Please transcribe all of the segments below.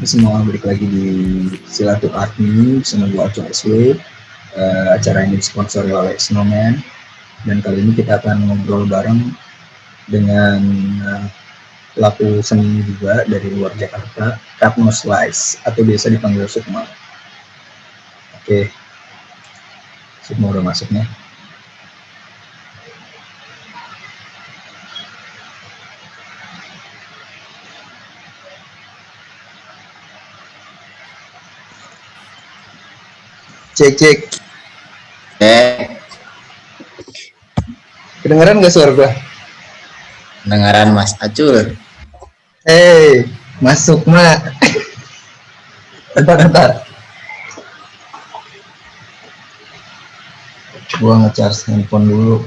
Semua balik lagi di Silaturahmi bersama gue Acung SW. Acara ini disponsori oleh Snowman, dan kali ini kita akan ngobrol bareng dengan pelaku seni juga dari luar Jakarta, Kapno Slice atau biasa dipanggil Sukma. Oke, Sukma udah masuk nih. Cek. Kedengeran nggak suara gue? Kedengaran Mas Acul. Masuk mak. Bentar. Gua nge-charge handphone dulu.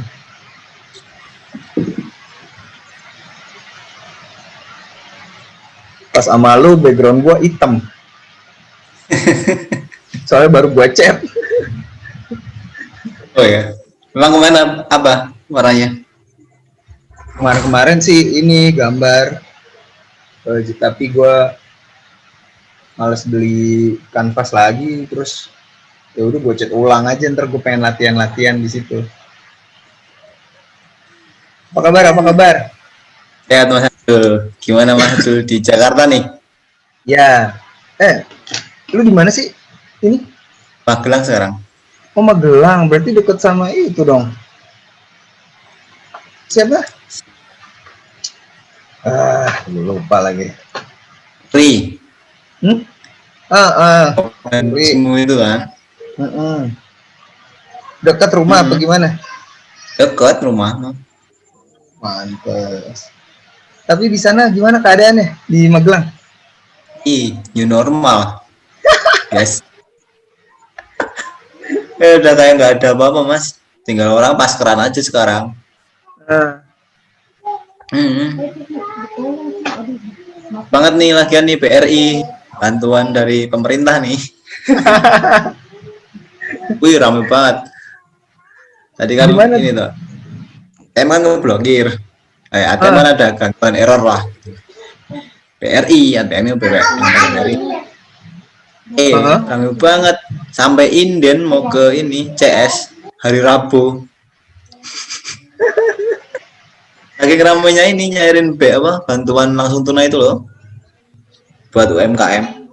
Pas sama lu background gua hitam. Soalnya baru gua chat. Oh ya. Memang kemana apa warnanya? Kemarin sih ini gambar. Tapi gua males beli kanvas lagi, terus ya udah gua chat ulang aja, ntar gua pengen latihan di situ. Apa kabar? Sehat Mas Acul. Gimana Mas Acul di Jakarta nih? Ya. Lu di mana sih? Ini? Magelang sekarang. Oh, Magelang, berarti deket sama itu dong. Siapa? Lupa lagi. Ri. Semua itu kan. Dekat rumah apa gimana? Dekat rumah. Mantes. Tapi di sana gimana keadaannya di Magelang? New normal. Yes. Udah kayak nggak ada apa-apa Mas. Tinggal orang paskeran aja sekarang. Banget nih lagian nih BRI, bantuan dari pemerintah nih. Wih rame banget. Tadi kan ini tuh, emang ngeblokir. ATM kan ada gangguan error lah. BRI, ATM BRI. Rame banget. Sampai inden mau ke ini CS hari Rabu. Lagi ramainya ini nyairin bantuan langsung tunai itu loh. Buat UMKM.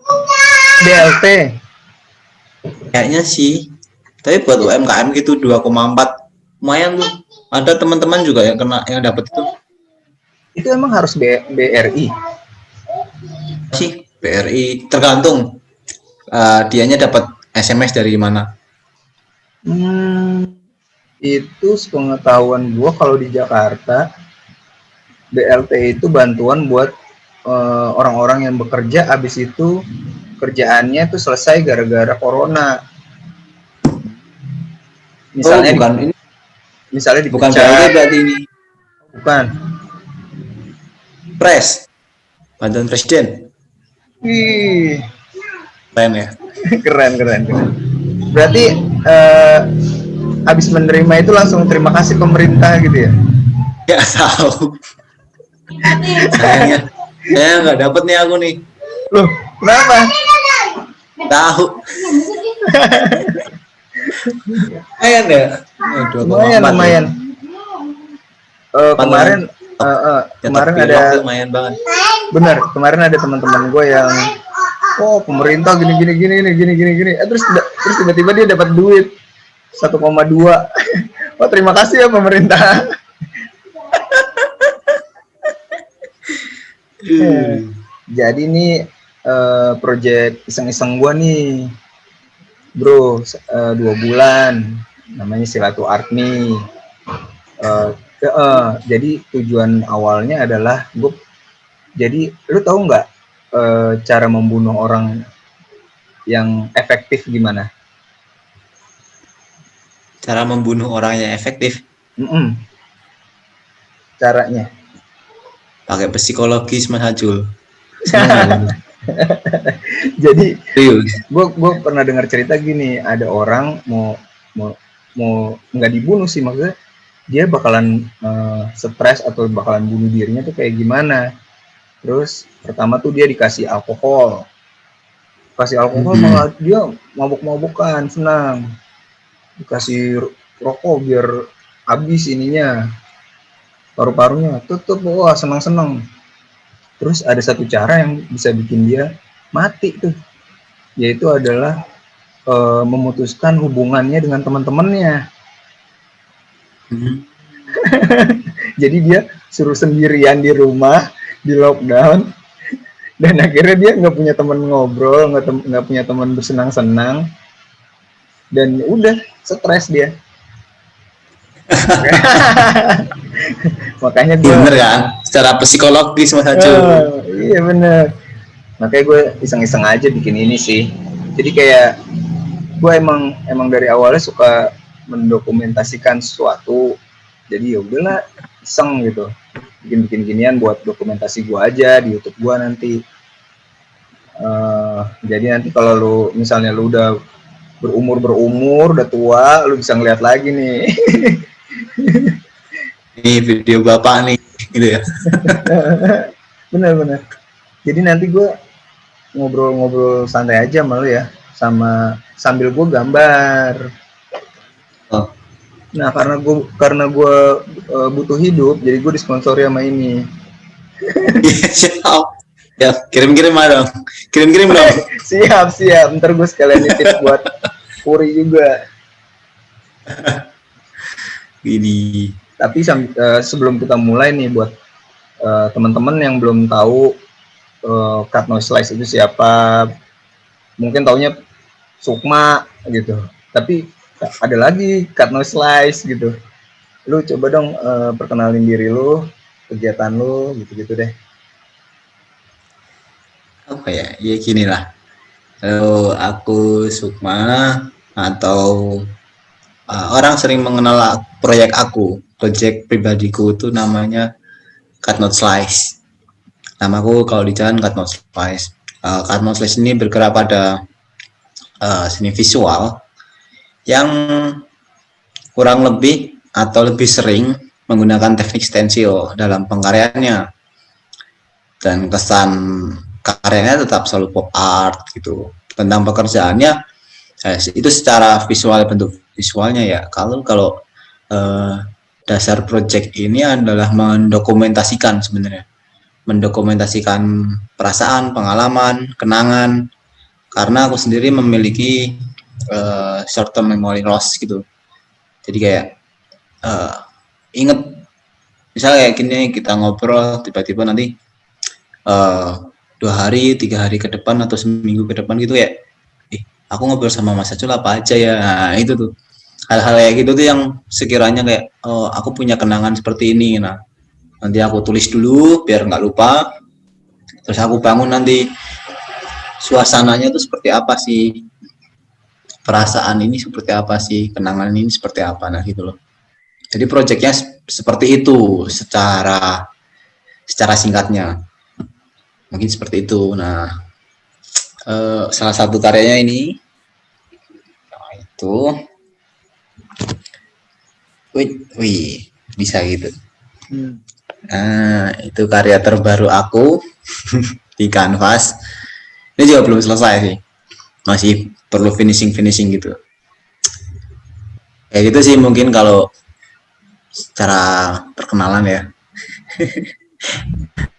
BLT. Kayaknya sih. Tapi buat UMKM gitu 2,4 lumayan tuh. Ada teman-teman juga yang kena, yang dapat itu. Itu emang harus BRI? Sih BRI tergantung dianya dapat SMS dari mana. Itu sepengetahuan gua kalau di Jakarta BLT itu bantuan buat orang-orang yang bekerja, abis itu kerjaannya tuh selesai gara-gara corona. Misalnya bukan BLT berarti ini. Bukan. Pres. Bantuan presiden. Wih. Keren ya. Keren. Berarti habis menerima itu langsung terima kasih pemerintah gitu ya? Ya tahu. Sayangnya saya nggak dapet nih aku nih. Loh, kenapa? Tahu. Lumayan ya. Lumayan. Kemarin ada lumayan banget. Benar, kemarin ada teman-teman gue yang pemerintah gini. Terus tiba-tiba dia dapat duit 1,2. Terima kasih ya pemerintah. Jadi ini project iseng-iseng gue nih, bro, 2 bulan, namanya Silaturahmi. Jadi tujuan awalnya adalah jadi lu tahu nggak cara membunuh orang yang efektif gimana? Cara membunuh orang yang efektif? Caranya? Pakai psikologis Mas Hajul. Jadi Serius. gue pernah dengar cerita gini, ada orang mau nggak dibunuh sih, maksudnya dia bakalan stres atau bakalan bunuh dirinya tuh kayak gimana. Terus pertama tuh dia dikasih alkohol malah dia mabuk-mabukan, senang. Dikasih rokok biar habis ininya, paru-parunya tutup, wah senang-senang. Terus ada satu cara yang bisa bikin dia mati tuh, yaitu adalah memutuskan hubungannya dengan teman-temannya. Jadi dia suruh sendirian di rumah, di lockdown, dan akhirnya dia nggak punya teman ngobrol, nggak punya teman bersenang-senang, dan udah stres dia. Makanya gue bener kan, secara psikologis Mas Acu. iya bener, makanya gue iseng-iseng aja bikin ini sih. Jadi kayak gue emang dari awalnya suka mendokumentasikan sesuatu, jadi ya udahlah iseng gitu bikin ginian buat dokumentasi gue aja di YouTube gue nanti. Jadi nanti kalau lu misalnya lu udah berumur udah tua, lu bisa ngeliat lagi nih. Ini video bapak nih, gitu ya. Bener. Jadi nanti gue ngobrol santai aja malu ya, sambil gue gambar. Oh. Nah karena gue butuh hidup, jadi gue disponsori sama ini. Siap. Ya, kirim-kirim dong. Kirim-kirim dong. Siap. Ntar gue sekalian nitip buat Puri juga. Ini. Tapi sebelum kita mulai nih, buat teman-teman yang belum tahu Cut No Slice itu siapa, mungkin taunya Sukma gitu. Tapi ada lagi Cut No Slice gitu. Lu coba dong perkenalin diri lu, kegiatan lu, gitu-gitu deh. Apa ya? Ya gini lah. Kalau aku Sukma, atau orang sering mengenal proyek pribadiku itu namanya Cut Not Slice. Namaku kalau di jalan Cut Not Slice. Cut Not Slice ini bergerak pada seni visual yang kurang lebih atau lebih sering menggunakan teknik stencil dalam pengkaryaannya, dan kesan karyanya tetap selalu pop art gitu. Tentang pekerjaannya itu secara visual, bentuk visualnya ya. Kalau dasar project ini adalah mendokumentasikan perasaan, pengalaman, kenangan. Karena aku sendiri memiliki short term memory loss gitu. Jadi kayak inget, misalnya kayak gini, kita ngobrol tiba-tiba nanti 2 hari, 3 hari ke depan atau seminggu ke depan gitu ya, aku ngobrol sama Mas Acul apa aja ya. Nah, itu tuh hal-hal kayak gitu tuh yang sekiranya kayak aku punya kenangan seperti ini. Nah, nanti aku tulis dulu biar nggak lupa, terus aku bangun nanti suasananya tuh seperti apa sih, perasaan ini seperti apa sih, kenangan ini seperti apa. Nah gitu loh. Jadi proyeknya seperti itu secara singkatnya, mungkin seperti itu. Nah, salah satu karyanya ini itu, wih bisa gitu. Nah, itu karya terbaru aku di kanvas. Ini juga belum selesai sih, masih perlu finishing gitu. Kayak gitu sih mungkin kalau secara perkenalan ya.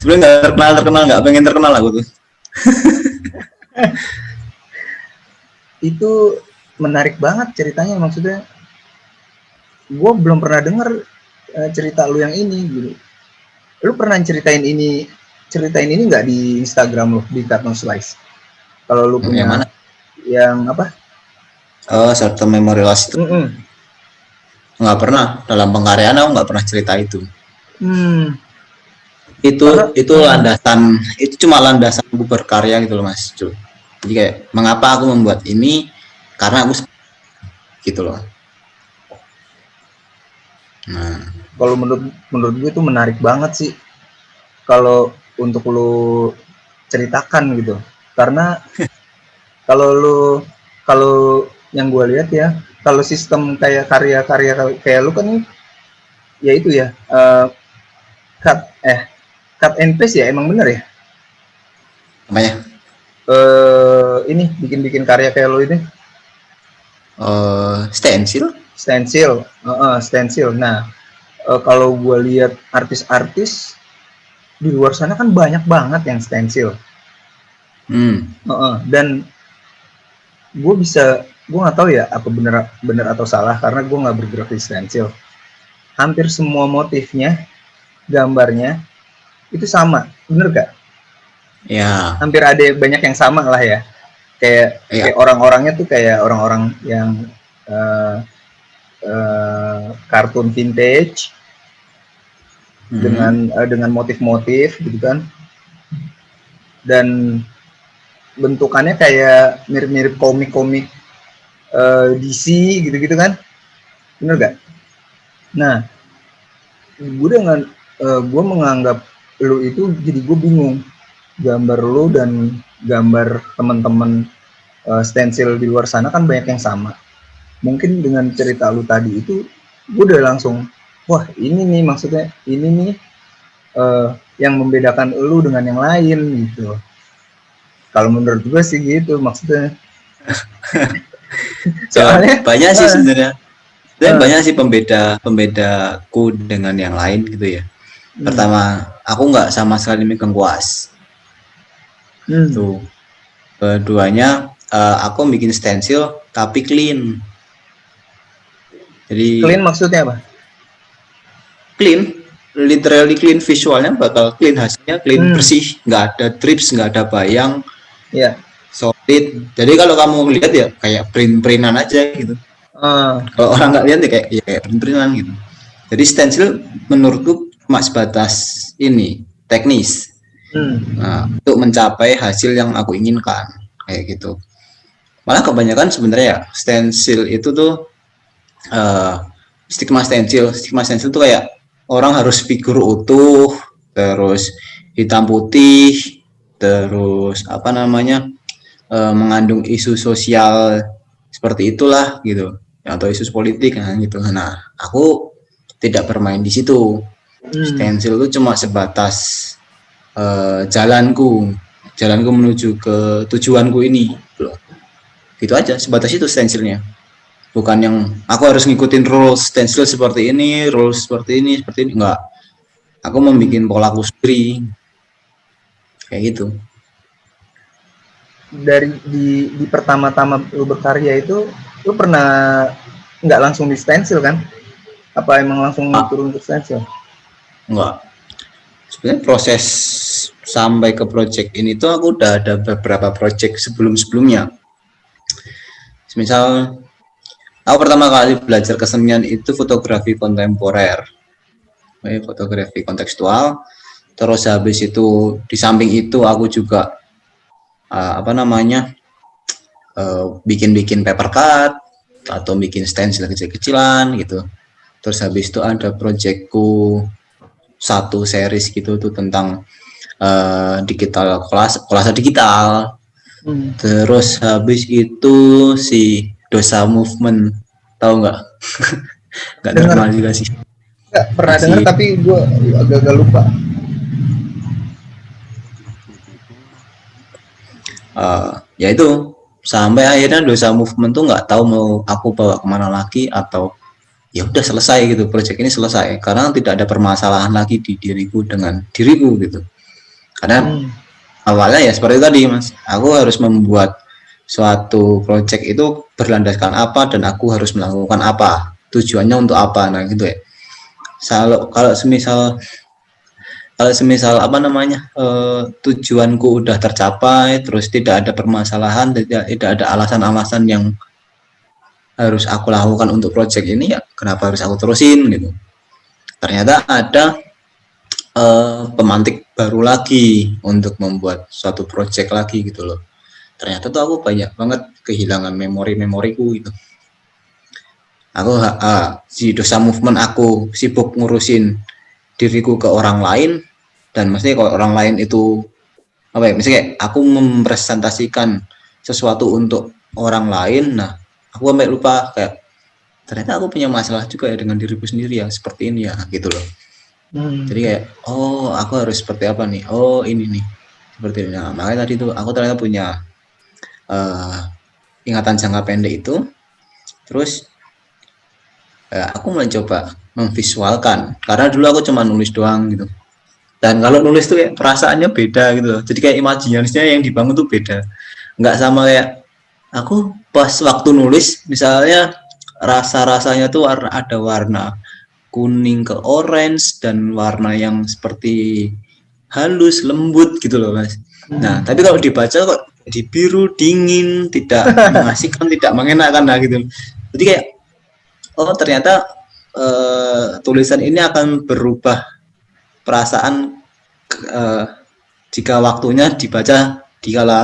Sebenarnya nggak terkenal, nggak pengen terkenal aku tuh. Itu menarik banget ceritanya, maksudnya gue belum pernah dengar cerita lu yang ini gitu. Lu pernah ceritain ini nggak di Instagram lu, di Cut No Slice? Kalau lu punya yang mana? Yang apa? Short term memory loss itu. Nggak pernah, dalam pengkaryaan aku nggak pernah cerita itu. Itu landasan, itu cuma landasan aku berkarya gitu loh Mas. Jadi kayak mengapa aku membuat ini, karena aku gitu loh. Nah, kalau menurut gue itu menarik banget sih. Kalau untuk lu ceritakan gitu. Karena kalau yang gue lihat ya, kalau sistem kayak karya-karya kayak lu kan ya itu ya, cut and paste ya, emang bener ya? Namanya Ini bikin karya kayak lo ini stencil. Stencil. Nah, kalau gue lihat artis-artis di luar sana kan banyak banget yang stencil. Dan gue nggak tahu ya apa bener atau salah karena gue nggak bergerak di stencil. Hampir semua motifnya, gambarnya itu sama, bener gak? Ya. Hampir ada banyak yang sama lah ya. Kayak orang-orangnya tuh kayak orang-orang yang kartun vintage dengan motif-motif gitu kan, dan bentukannya kayak mirip-mirip komik-komik DC gitu-gitu kan, bener gak? Nah, gue menganggap lu itu, jadi gue bingung gambar lu dan gambar teman-teman stencil di luar sana kan banyak yang sama. Mungkin dengan cerita lu tadi itu gue udah langsung, wah ini nih maksudnya, ini nih yang membedakan lu dengan yang lain gitu. Kalau menurut gue sih gitu maksudnya. Soalnya banyak sih sebenarnya. Dan banyak sih pembedaku dengan yang lain gitu ya. Pertama, aku nggak sama sekali megang kuas. Tuh. Keduanya, aku bikin stencil tapi clean. Jadi clean maksudnya apa? Clean, literally clean, visualnya bakal clean, hasilnya clean, bersih, nggak ada drips, nggak ada bayang, solid. Jadi kalau kamu lihat ya kayak print-printan aja gitu. Kalau orang nggak lihat ya kayak print-printan gitu. Jadi stencil menurutku cuma sebatas ini teknis. Nah, untuk mencapai hasil yang aku inginkan kayak gitu. Malah kebanyakan sebenarnya ya stencil itu tuh stigma stencil tuh kayak orang harus figur utuh, terus hitam putih, terus apa namanya mengandung isu sosial seperti itulah gitu, atau isu politik gitu. Nah, aku tidak bermain di situ. Stencil itu cuma sebatas jalanku menuju ke tujuanku ini, gitu aja, sebatas itu stencilnya. Bukan yang aku harus ngikutin rules stencil seperti ini, enggak. Aku membuat polaku sendiri kayak gitu. Dari di pertama-tama lu berkarya itu, lu pernah nggak langsung di stencil kan? Apa emang langsung turun ke stencil? Enggak. Sebenarnya proses sampai ke project ini tuh aku udah ada beberapa project sebelumnya. Misal aku pertama kali belajar kesenian itu fotografi kontemporer, fotografi kontekstual. Terus habis itu di samping itu aku juga bikin paper cut atau bikin stencil kecil-kecilan gitu. Terus habis itu ada projectku satu series gitu tuh tentang digital kolase digital. Terus habis itu si Dosa Movement, tahu nggak? Nggak terkenal juga sih. Nggak pernah dengar tapi gue agak lupa. Ya itu sampai akhirnya Dosa Movement tuh nggak tahu mau aku bawa kemana lagi, atau ya udah selesai gitu, proyek ini selesai karena tidak ada permasalahan lagi di diriku dengan diriku gitu. Karena awalnya ya seperti tadi mas, aku harus membuat suatu proyek itu berlandaskan apa dan aku harus melakukan apa, tujuannya untuk apa, nah gitu ya. Kalau semisal apa namanya tujuanku udah tercapai, terus tidak ada permasalahan, tidak ada alasan-alasan yang harus aku lakukan untuk project ini, ya kenapa harus aku terusin gitu. Ternyata ada pemantik baru lagi untuk membuat suatu project lagi gitu loh. Ternyata tuh aku banyak banget kehilangan memoriku gitu. Aku si Dosa Movement aku sibuk ngurusin diriku ke orang lain, dan mesti kalau orang lain itu apa ya, misalnya kayak aku mempresentasikan sesuatu untuk orang lain, nah aku sampai lupa kayak ternyata aku punya masalah juga ya dengan diriku sendiri yang seperti ini ya gitu loh. Jadi kayak oh aku harus seperti apa nih, oh ini nih seperti ini. Nah, makanya tadi tuh aku ternyata punya uh, ingatan jangka pendek itu, terus aku mencoba memvisualkan karena dulu aku cuma nulis doang gitu, dan kalau nulis tuh kayak perasaannya beda gitu loh, jadi kayak imajinasinya yang dibangun tuh beda, nggak sama kayak aku pas waktu nulis misalnya rasa-rasanya tuh ada warna kuning ke orange dan warna yang seperti halus lembut gitu loh mas. Nah tapi kalau dibaca kok di biru dingin, tidak mengasihkan, tidak mengenakan lah gitu. Jadi kayak oh ternyata tulisan ini akan berubah perasaan jika waktunya dibaca di kala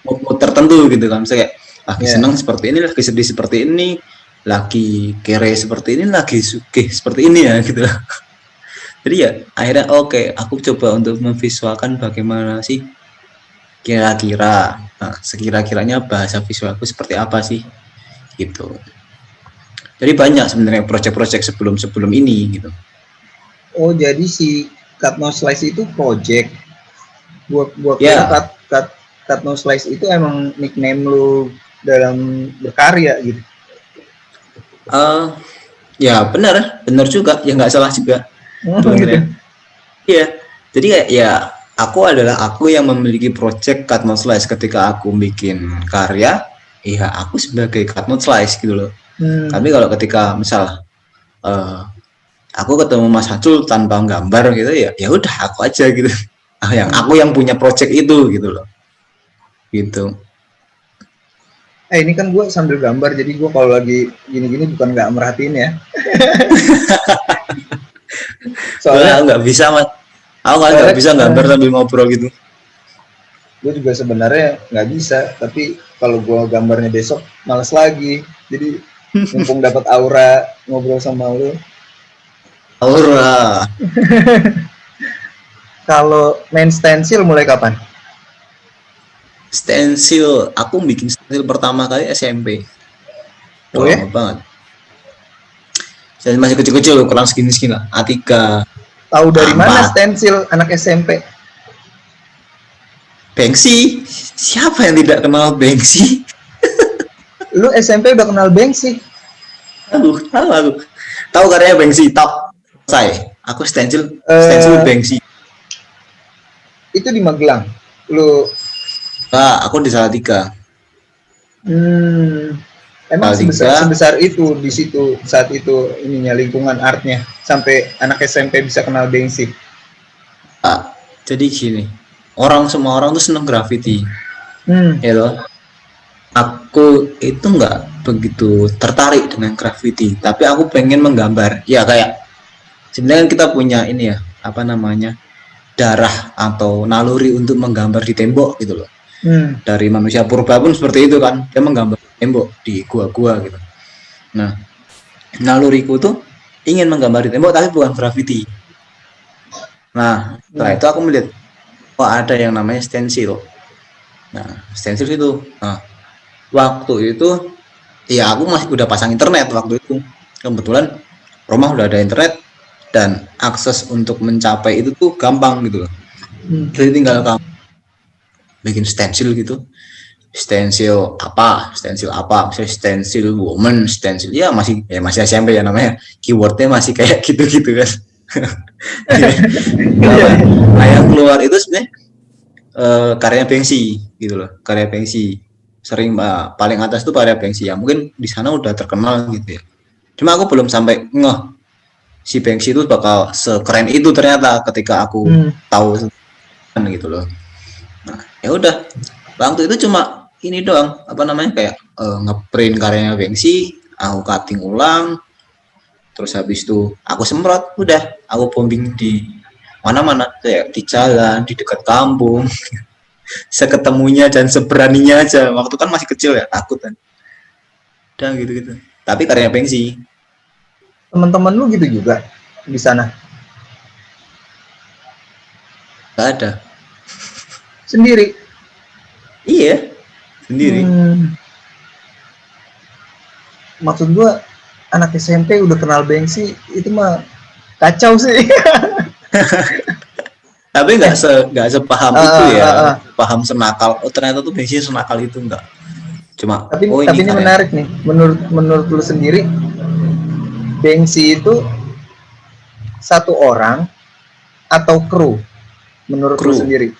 mood tertentu gitu kan. Misalnya kayak lagi senang seperti ini, lagi sedih seperti ini, lagi kere seperti ini, lagi sugih seperti ini ya gitu. Jadi ya akhirnya oke, aku coba untuk memvisualkan bagaimana sih kira-kira, nah, sekira-kiranya bahasa visualku seperti apa sih gitu. Jadi banyak sebenarnya proyek-proyek sebelum ini gitu. Oh jadi si Cut No Slice itu project. Gua Ya. kira Cut No Slice itu emang nickname lu dalam berkarya gitu. Ya benar juga, ya nggak salah juga. Gitu. Iya, jadi kayak ya aku adalah aku yang memiliki project Cut No Slice ketika aku bikin karya, ya aku sebagai Cut No Slice gitu loh. Tapi kalau ketika misal aku ketemu Mas Hacul tanpa gambar gitu ya udah aku aja gitu. Yang aku yang punya project itu gitu loh. Gitu. Ini kan gue sambil gambar, jadi gue kalau lagi gini-gini bukan nggak merhatiin ya. Soalnya nggak bisa mas, aku nggak bisa gambar sambil ngobrol gitu. Gue juga sebenarnya nggak bisa, tapi kalau gue gambarnya besok males lagi. Jadi mumpung dapat aura ngobrol sama lu. Aura. Kalau main stensil mulai kapan? Stensil, aku bikin stensil pertama kali SMP. Oh ya? Banget. Saya masih kecil-kecil, kurang segini lah. A3. Tahu dari mana stensil anak SMP? Banksy. Siapa yang tidak kenal Banksy? Lu SMP udah kenal Banksy? Aduh, tahu aku. Tahu karyanya Banksy, tahu. Saya, aku stensil Banksy. Itu di Magelang. Lu? Aku di Salatiga. Emang sebesar itu di situ saat itu ininya lingkungan artnya sampai anak SMP bisa kenal Banksy. Jadi gini, semua orang tuh seneng graffiti, ya loh. Aku itu nggak begitu tertarik dengan graffiti, tapi aku pengen menggambar. Ya kayak sebenarnya kita punya ini ya, apa namanya, darah atau naluri untuk menggambar di tembok gitu loh. Dari manusia purba pun seperti itu kan, dia menggambar tembok di gua-gua gitu. Nah, naluriku tuh ingin menggambar di tembok tapi bukan graffiti. Nah, setelah itu aku melihat ada yang namanya stensil. Nah, stensil itu, waktu itu ya aku masih udah pasang internet waktu itu. Kebetulan rumah udah ada internet dan akses untuk mencapai itu tuh gampang gitu loh. Jadi tinggal kamu bikin stensil gitu, stensil apa, misalnya stensil woman, stensil ya masih SMP ya namanya, keywordnya masih kayak gitu kan. Nah yang keluar itu sebenarnya karya Banksy gitu loh, karya Banksy sering paling atas tuh karya Banksy ya, mungkin di sana udah terkenal gitu ya. Cuma aku belum sampai ngeh si Banksy itu bakal sekeren itu ternyata ketika aku tahu gitu loh. Nah, ya udah. Waktu itu cuma ini doang, apa namanya kayak ngeprint karyanya Banksy, aku cutting ulang, terus habis itu aku semprot, udah aku bombing di mana-mana, kayak di jalan, di dekat kampung, seketemunya dan seberaninya aja. Waktu kan masih kecil ya, takut kan. Udah gitu-gitu. Tapi karyanya Banksy. Teman-teman lu gitu juga di sana? Gak ada. Sendiri. Iya, sendiri. Maksud gua anak SMP udah kenal Banksy itu mah kacau sih. Tapi nggak sepaham itu ya, paham senakal. Oh ternyata tuh Banksy senakal itu enggak. Cuma Tapi ini ini menarik nih. Menurut lu sendiri, Banksy itu satu orang atau kru? Menurut lu sendiri?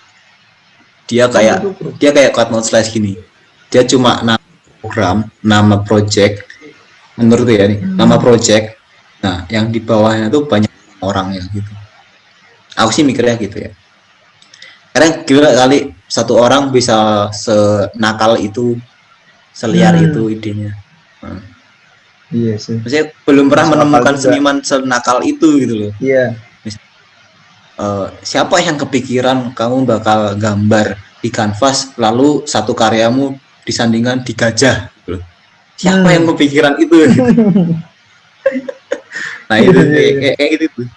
Dia kayak Cloud Slash gini. Dia cuma nama program, nama project. Menurut ya nih, nama project. Nah, yang di bawahnya tuh banyak orang yang gitu. Aku sih mikirnya gitu ya. Karena gila kali satu orang bisa senakal itu, seliar itu idenya. Iya sih. Maksudnya belum pernah menemukan seniman senakal itu gitu loh. Iya. Siapa yang kepikiran kamu bakal gambar di kanvas lalu satu karyamu disandingkan di gajah gitu loh. Siapa yang kepikiran itu gitu. Nah itu kayak gitu tuh.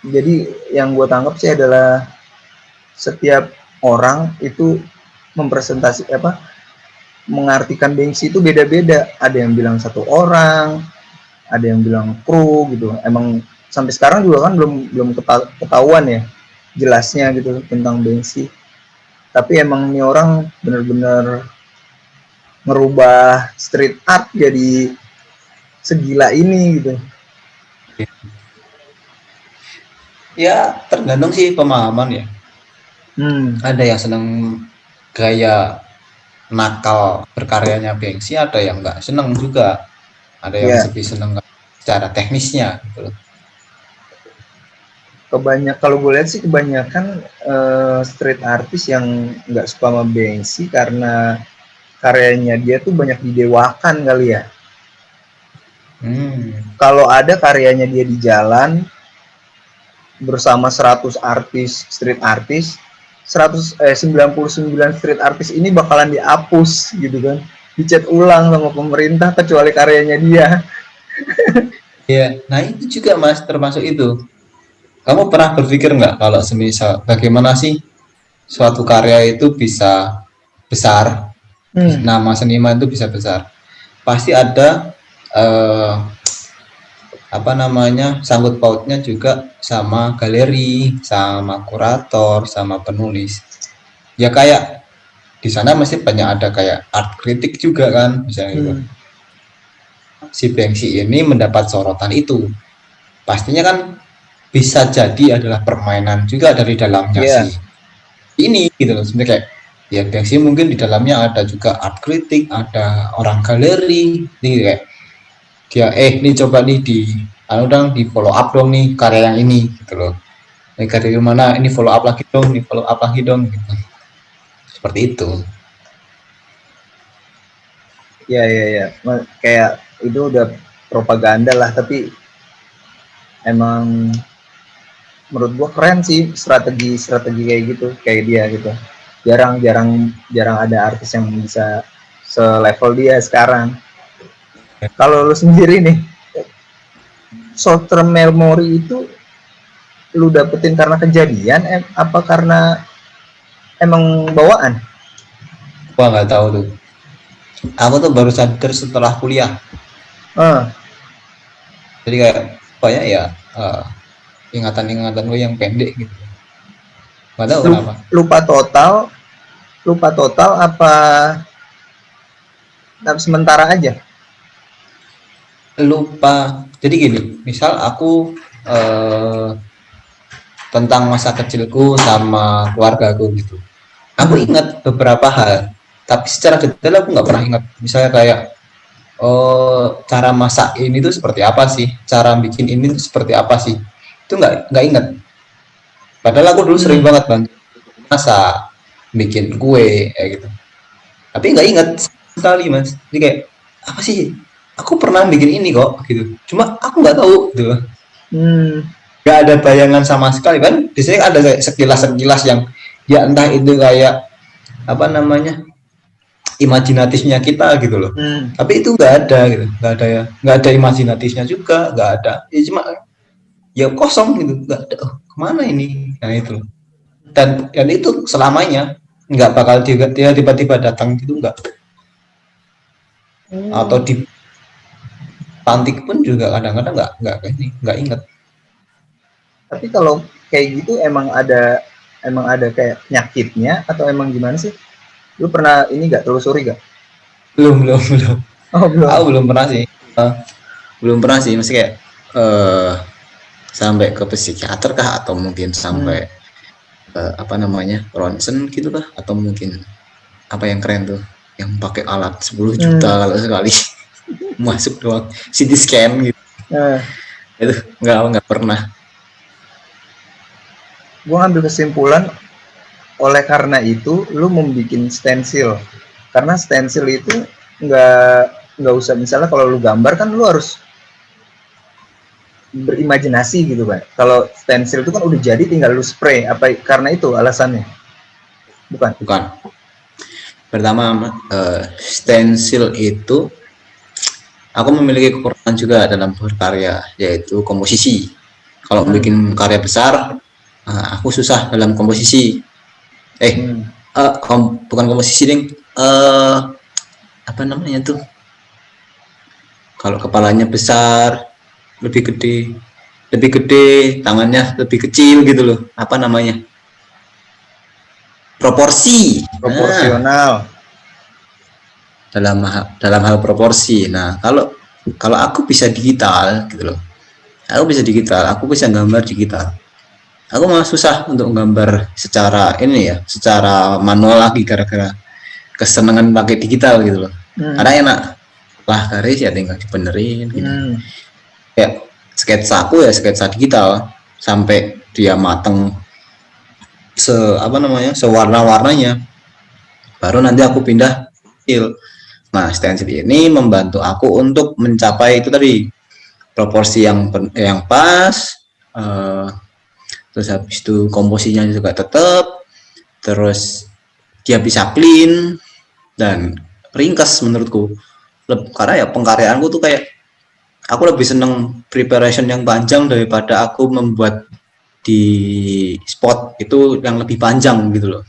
Jadi yang gue tangkap sih adalah setiap orang itu mengartikan Banksy itu beda-beda. Ada yang bilang satu orang, ada yang bilang kru gitu. Emang sampai sekarang juga kan belum ketahuan ya jelasnya gitu tentang Banksy. Tapi emang ini orang benar-benar ngerubah street art jadi segila ini gitu. Ya tergantung sih pemahaman ya. Ada yang seneng gaya nakal berkaryanya Banksy, ada yang nggak seneng juga, ada yang lebih seneng secara teknisnya gitu. Kalau gue lihat sih kebanyakan street artist yang nggak suka sama Banksy karena karyanya dia tuh banyak didewakan kali ya. Kalau ada karyanya dia di jalan bersama 100 artis street artist, 99 street artist ini bakalan dihapus gitu kan, dicat ulang sama pemerintah kecuali karyanya dia. Iya, nah itu juga Mas termasuk itu. Kamu pernah berpikir nggak kalau semisal bagaimana sih suatu karya itu bisa besar, nama seniman itu bisa besar? Pasti ada sangkut pautnya juga sama galeri, sama kurator, sama penulis. Ya kayak di sana masih banyak ada kayak art kritik juga kan, misalnya gitu. Si Banksy ini mendapat sorotan itu, pastinya kan bisa jadi adalah permainan juga dari dalamnya sih. Ini gitu loh, sebenarnya kayak ya Banksy mungkin di dalamnya ada juga art kritik, ada orang galeri, nih kayak dia ini coba nih di follow up dong nih karya yang ini gitu loh. Ini karya mana ini follow up lagi dong, gitu. Seperti itu. Ya. Kayak itu udah propaganda lah, tapi emang menurut gua keren sih strategi kayak gitu, kayak dia gitu. Jarang ada artis yang bisa selevel dia sekarang. Kalau lu sendiri nih, short term memory itu lu dapetin karena kejadian apa karena emang bawaan? Gua nggak tahu tuh. Aku tuh baru sadar setelah kuliah. Jadi kayak banyak ya ingatan-ingatan gue yang pendek gitu. Nggak tahu kenapa. Lupa total apa sementara aja? Lupa. Jadi gini, misal aku tentang masa kecilku sama keluargaku gitu. Aku ingat beberapa hal, tapi secara detail aku nggak pernah ingat. Misalnya kayak cara masak ini tuh seperti apa sih, cara bikin ini tuh seperti apa sih, itu nggak ingat. Padahal aku dulu sering banget bantu masak, bikin kue kayak gitu, tapi nggak ingat sekali Mas. Jadi kayak apa sih, aku pernah bikin ini kok gitu, cuma aku nggak tahu gitu. Nggak ada bayangan sama sekali kan. Biasanya ada kayak sekilas yang ya entah itu kayak apa namanya imajinatifnya kita gitu loh. Tapi itu nggak ada gitu, nggak ada imajinatifnya juga, nggak ada, ya cuma ya kosong gitu, nggak ada. Kemana ini? Nah itu. dan itu selamanya, nggak bakal dia tiba-tiba datang gitu, nggak. Atau di pantik pun juga kadang-kadang nggak inget. Tapi kalau kayak gitu emang ada kayak penyakitnya atau emang gimana sih? Lu pernah ini nggak telusuri nggak? belum Oh belum. Aku belum pernah sih. Belum pernah sih, mesti kayak sampai ke psikiater kah, atau mungkin sampai apa namanya, ronsen gitu kah, atau mungkin apa yang keren tuh yang pakai alat 10 juta kalau sekali masuk doang, CT scan gitu. Itu nggak pernah. Gue ngambil kesimpulan oleh karena itu lu membuat stensil, karena stensil itu nggak usah, misalnya kalau lu gambar kan lu harus berimajinasi gitu kan. Kalau stensil itu kan udah jadi, tinggal lu spray. Apa karena itu alasannya? Bukan. Pertama, stensil itu aku memiliki kekurangan juga dalam berkarya, yaitu komposisi. Kalau bikin karya besar, aku susah dalam komposisi. Bukan komposisi, ding. Apa namanya tuh? Kalau kepalanya besar, lebih gede, tangannya lebih kecil gitu loh. Apa namanya? Proporsional. Dalam hal proporsi. Nah, kalau aku bisa digital gitu loh. Aku bisa gambar digital. Aku malah susah untuk gambar secara secara manual lagi, gara-gara kesenangan pakai digital gitu loh. Karena enak lah, garis ya tinggal dibenerin gitu. Kayak sketsa aku sketsa digital sampai dia mateng sewarna-warnanya, baru nanti aku pindah stensil. Nah, stensil ini membantu aku untuk mencapai itu tadi, proporsi yang pas, terus habis itu komposisinya juga tetap, terus dia bisa clean dan ringkas menurutku. Karena ya pengkaryaanku tuh kayak aku lebih seneng preparation yang panjang daripada aku membuat di spot itu yang lebih panjang gitu loh.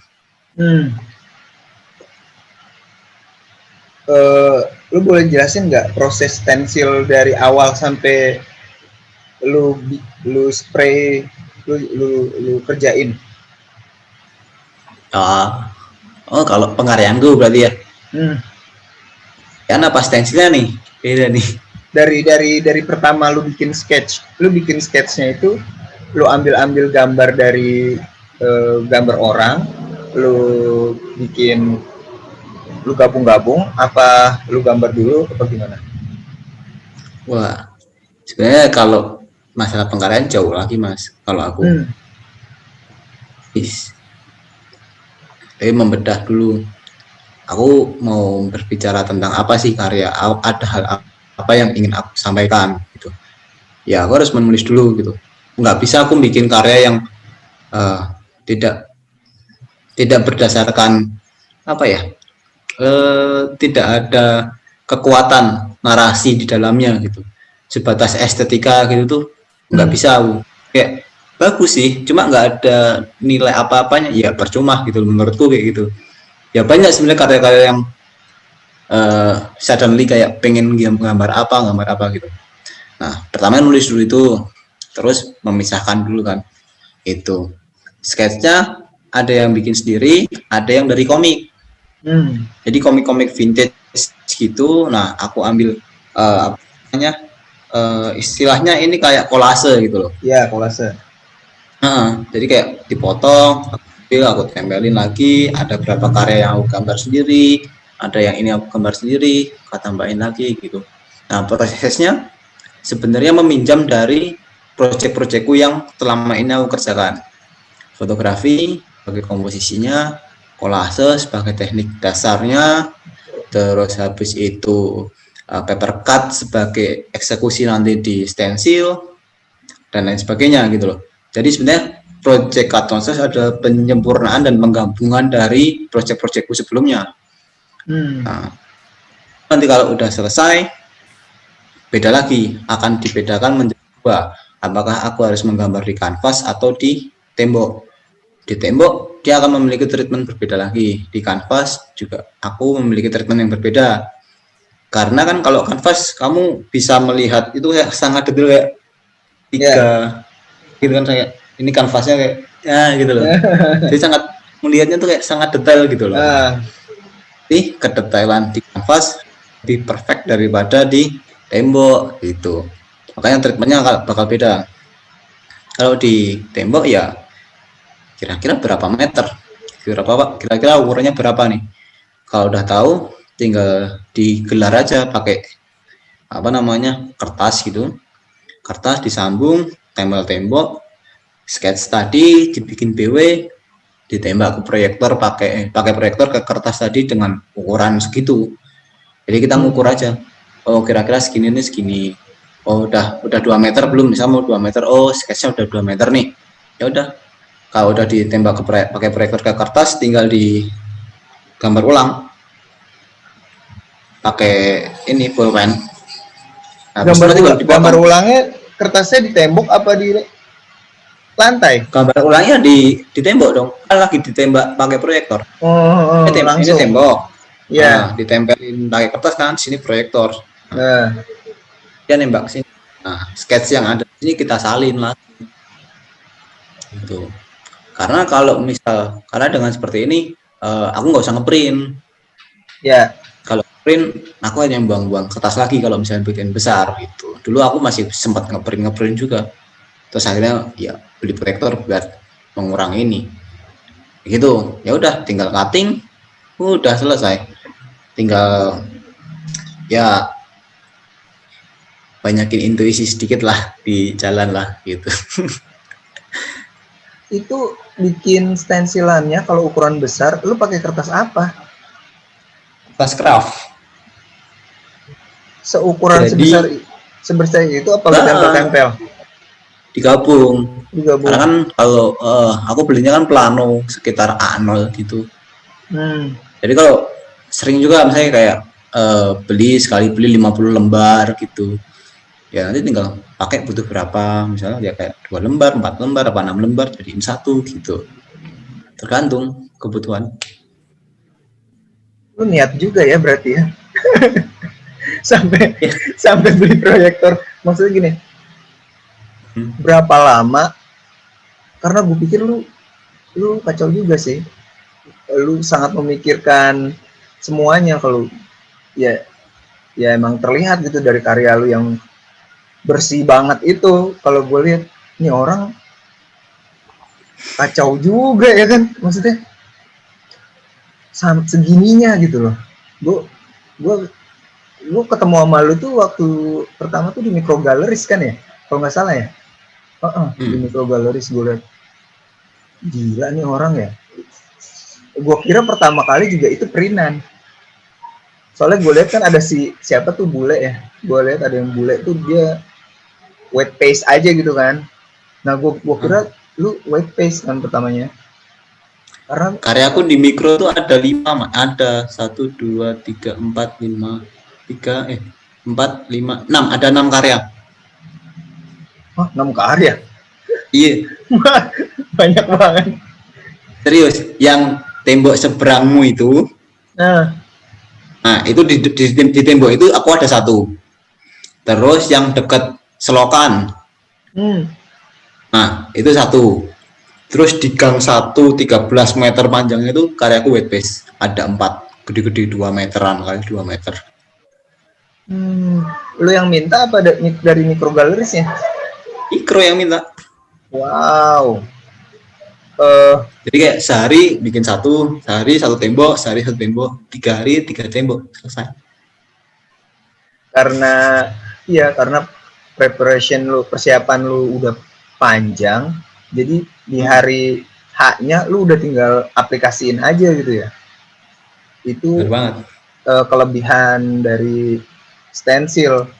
Lu boleh jelasin nggak proses stensil dari awal sampai lu spray, lu kerjain? Kalau pengkaryaan gue berarti ya. Karena pas stensilnya nih beda nih. Dari pertama lu bikin sketchnya itu lu ambil gambar dari gambar orang, lu gabung-gabung, apa lu gambar dulu apa gimana? Wah, sebenarnya kalau masalah pengkaryaan jauh lagi mas. Kalau aku tapi membedah dulu. Aku mau berbicara tentang apa sih karya, ada hal apa yang ingin aku sampaikan gitu. Ya aku harus menulis dulu gitu. Nggak bisa aku bikin karya yang tidak berdasarkan tidak ada kekuatan narasi di dalamnya gitu, sebatas estetika gitu tuh nggak bisa aku. Kayak bagus sih, cuma nggak ada nilai apa-apanya, ya percuma gitu menurutku kayak gitu. Ya banyak sebenarnya karya-karya yang suddenly kayak pengen gambar apa gitu. Nah, pertama nulis dulu itu, terus memisahkan dulu kan. Itu sketchnya ada yang bikin sendiri, ada yang dari komik. Jadi komik-komik vintage gitu. Nah, aku ambil istilahnya ini kayak kolase gitu loh. Iya, kolase. Jadi kayak dipotong, aku tempelin lagi, ada berapa karya yang aku gambar sendiri, ada yang ini aku gambar sendiri, aku tambahin lagi gitu. Nah, prosesnya sebenarnya meminjam dari proyek-proyekku yang selama ini aku kerjakan. Fotografi sebagai komposisinya, kolase sebagai teknik dasarnya, terus habis itu paper cut sebagai eksekusi nanti di stensil dan lain sebagainya gitu loh. Jadi sebenarnya project Cartoonstars ada penyempurnaan dan penggabungan dari proyek-proyekku sebelumnya. Nah, nanti kalau udah selesai, beda lagi, akan dibedakan menjadi dua. Apakah aku harus menggambar di kanvas atau di tembok. Di tembok dia akan memiliki treatment berbeda lagi. Di kanvas juga aku memiliki treatment yang berbeda. Karena kan kalau kanvas kamu bisa melihat itu kayak sangat detail kayak tiga gitu kan, kayak ini kanvasnya kayak ya gitu loh. Jadi sangat melihatnya tuh kayak sangat detail gitu loh. Jadi kedetailan di kanvas lebih perfect daripada di tembok gitu. Makanya treatmentnya bakal beda. Kalau di tembok ya kira-kira berapa meter? Kira-kira ukurannya berapa nih? Kalau udah tahu tinggal digelar aja pakai apa namanya kertas gitu. Kertas disambung, tempel tembok, sketch tadi dibikin BW, ditembak ke proyektor pakai proyektor ke kertas tadi dengan ukuran segitu. Jadi kita ngukur aja. Oh kira-kira segini nih segini. Oh udah 2 meter belum? Misalnya mau 2 meter. Oh sketchnya udah 2 meter nih. Ya udah. Kalau udah ditembak pakai proyektor ke kertas, tinggal di gambar ulang pakai ini pulpen. Nah, gambar ulangnya kertasnya di tembok apa di lantai? Gambar ulangnya di tembok dong. Kan lagi ditembak pakai proyektor. Langsung. Ini tembok. Iya. Nah, ditempelin pakai kertas kan, sini proyektor. Dia nembak sini. Nah, sketch yang ada di sini kita salin lah. Gitu. Karena kalau karena dengan seperti ini aku nggak usah ngeprint. Ya. Kalau print aku hanya buang-buang kertas lagi kalau misalnya bikin besar gitu. Dulu aku masih sempat ngeprint juga. Terus akhirnya ya beli proyektor buat mengurangi ini. Gitu. Ya udah tinggal cutting, udah selesai. Tinggal ya banyakin intuisi sedikit lah di jalan lah gitu. Itu bikin stensilannya kalau ukuran besar, lu pakai kertas apa? Kertas craft. Seukuran sebesar itu apa lu tempel-tempel? Digabung. Karena kan kalau aku belinya kan plano sekitar A0 gitu. Jadi kalau sering juga misalnya kayak sekali beli 50 lembar gitu. Ya nanti tinggal pakai butuh berapa, misalnya ya kayak 2 lembar, 4 lembar, apa 6 lembar jadiin 1 gitu. Tergantung kebutuhan. Lu niat juga ya berarti ya. sampai beli proyektor. Maksudnya gini. Berapa lama? Karena gue pikir lu kacau juga sih. Lu sangat memikirkan semuanya kalau ya emang terlihat gitu dari karya lu yang bersih banget itu. Kalau gue lihat ini orang kacau juga ya kan, maksudnya segininya gitu loh. Gue ketemu sama lu tuh waktu pertama tuh di Microgaleries kan ya, kalau nggak salah ya. Di Microgaleries gue lihat gila nih orang ya. Gue kira pertama kali juga itu printan. Soalnya gue lihat kan ada siapa tuh bule ya. Gue lihat ada yang bule tuh dia white paste aja gitu kan. Nah gue kira lu white paste kan pertamanya. Karena karyaku di mikro tuh ada 5, ada 1, 2, 3, 4, 5, 4, 5, 6, ada 6 karya. 6 karya? Iya. Banyak banget. Serius, yang tembok seberangmu itu. Nah, itu di tembok itu aku ada 1. Terus yang dekat selokan. Nah, itu 1. Terus di gang 1 13 meter panjangnya itu karyaku white paste. Ada 4, gede-gede 2 meteran kali 2 meter. Lu yang minta apa dari Microgaleries ya? Mikro yang minta. Wow. Jadi kayak sehari bikin 1, sehari 1 tembok, sehari 1 tembok, 3 hari 3 tembok, selesai. Karena persiapan lu udah panjang, jadi di hari H-nya lu udah tinggal aplikasiin aja gitu ya. Itu kelebihan dari stensil.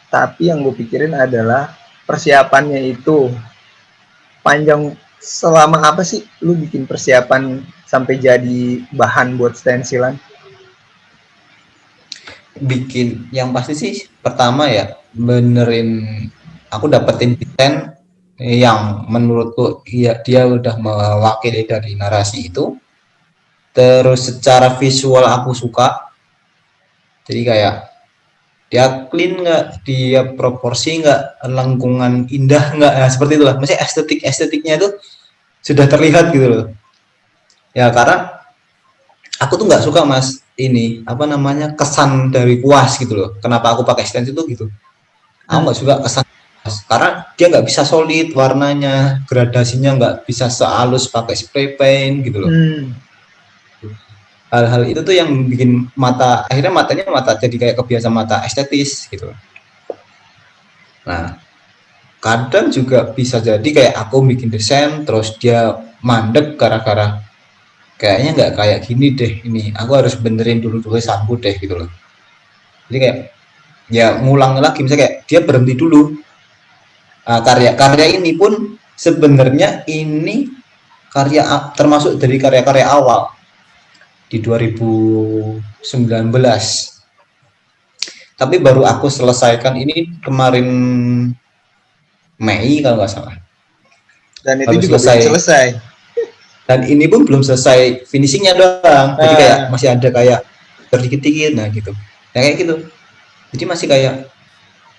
Tapi yang gue pikirin adalah persiapannya itu panjang. Selama apa sih lu bikin persiapan sampai jadi bahan buat stensilan? Bikin yang pasti sih pertama ya benerin, aku dapetin desain yang menurutku dia udah mewakili dari narasi itu. Terus secara visual aku suka, jadi kayak dia clean nggak, dia proporsi nggak, lengkungan indah nggak, nah, seperti itulah. Maksudnya estetiknya itu sudah terlihat gitu loh. Ya karena aku tuh nggak suka mas ini apa namanya kesan dari kuas gitu loh. Kenapa aku pakai stencil tuh gitu? Aku nggak suka kesan kuas karena dia nggak bisa solid warnanya, gradasinya nggak bisa sehalus pakai spray paint gitu loh. Hal-hal itu tuh yang bikin mata, akhirnya mata jadi kayak kebiasaan mata estetis gitu. Nah kadang juga bisa jadi kayak aku bikin desain terus dia mandek gara-gara kayaknya nggak kayak gini deh, ini aku harus benerin dulu tulisanku deh gitu loh. Jadi kayak ya ngulang lagi, misalnya kayak dia berhenti dulu. Nah, karya ini pun sebenarnya ini termasuk dari karya-karya awal di 2019, tapi baru aku selesaikan ini kemarin Mei kalau nggak salah. Dan itu Baru juga belum selesai. Dan ini pun belum selesai finishingnya doang. Jadi kayak masih ada kayak sedikit-sedikit, nah gitu. Ya kayak gitu. Jadi masih kayak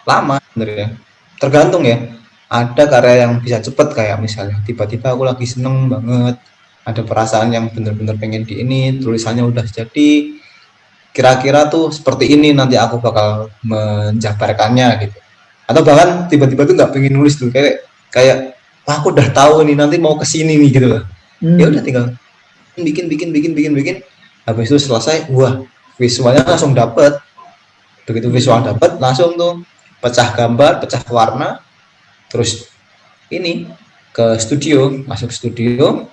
lama sebenarnya. Tergantung ya. Ada karya yang bisa cepet kayak misalnya tiba-tiba aku lagi seneng banget, ada perasaan yang bener-bener pengen di ini, tulisannya udah jadi. Kira-kira tuh seperti ini nanti aku bakal menjabarkannya gitu. Atau bahkan tiba-tiba tuh nggak pengen nulis tuh kayak aku udah tahu nih nanti mau kesini nih gitu loh. Ya udah tinggal bikin. Habis itu selesai, wah visualnya langsung dapet. Begitu visual dapet, langsung tuh pecah gambar, pecah warna, terus ini masuk studio,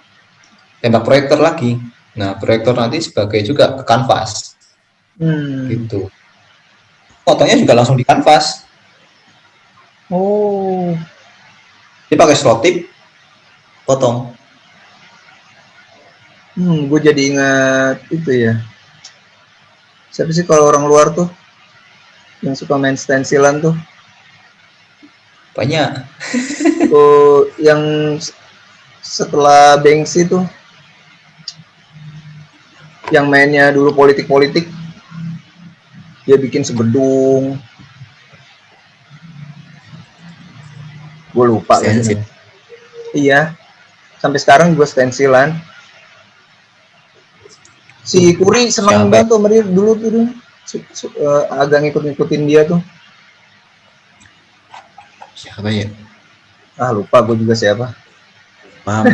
tembak proyektor lagi. Nah proyektor nanti sebagai juga ke kanvas, gitu. Fotonya juga langsung di kanvas. Oh. Dia pakai slot tip, potong. Gue jadi ingat itu ya. Siapa sih kalau orang luar tuh yang suka main stensilan tuh? Banyak. Tuh yang setelah Banksy tuh, yang mainnya dulu politik-politik, dia bikin sebedung. Gue lupa kan. Iya. Sampai sekarang gue stensilan. Si Kuri seneng banget tuh sama dia dulu tuh, agak ngikutin dia tuh. Siapa ya? Lupa gue juga siapa. Paham.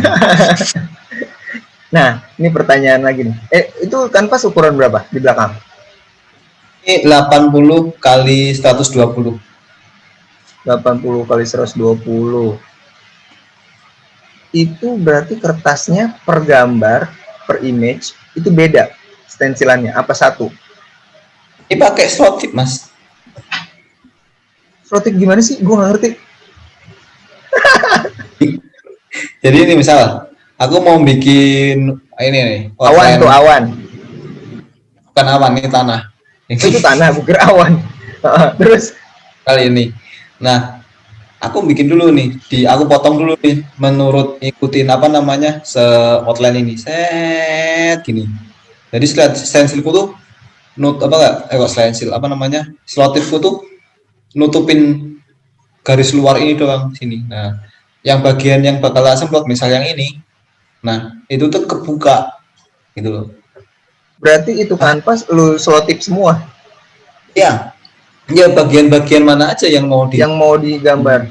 Nah, ini pertanyaan lagi nih. Itu kanvas ukuran berapa di belakang? Ini 80 kali 120. 80 kali 120. Itu berarti kertasnya per gambar, per image itu beda stensilannya, apa satu? Ini pakai slot tip mas. Slot tip gimana sih? Gue nggak ngerti. Jadi ini misal aku mau bikin ini nih awan tuh, awan bukan awan, ini tanah. Itu tanah, bukan awan. Terus kali ini, nah aku bikin dulu nih, aku potong dulu nih menurut ikutin apa namanya outline ini, set gini. Jadi stensilku tuh apa namanya slotifku tuh nutupin garis luar ini doang sini. Nah yang bagian yang bakal semprot misal yang ini, nah itu tuh kebuka gitu loh. Berarti itu kanvas lu selotip semua? Ya bagian-bagian mana aja yang mau digambar.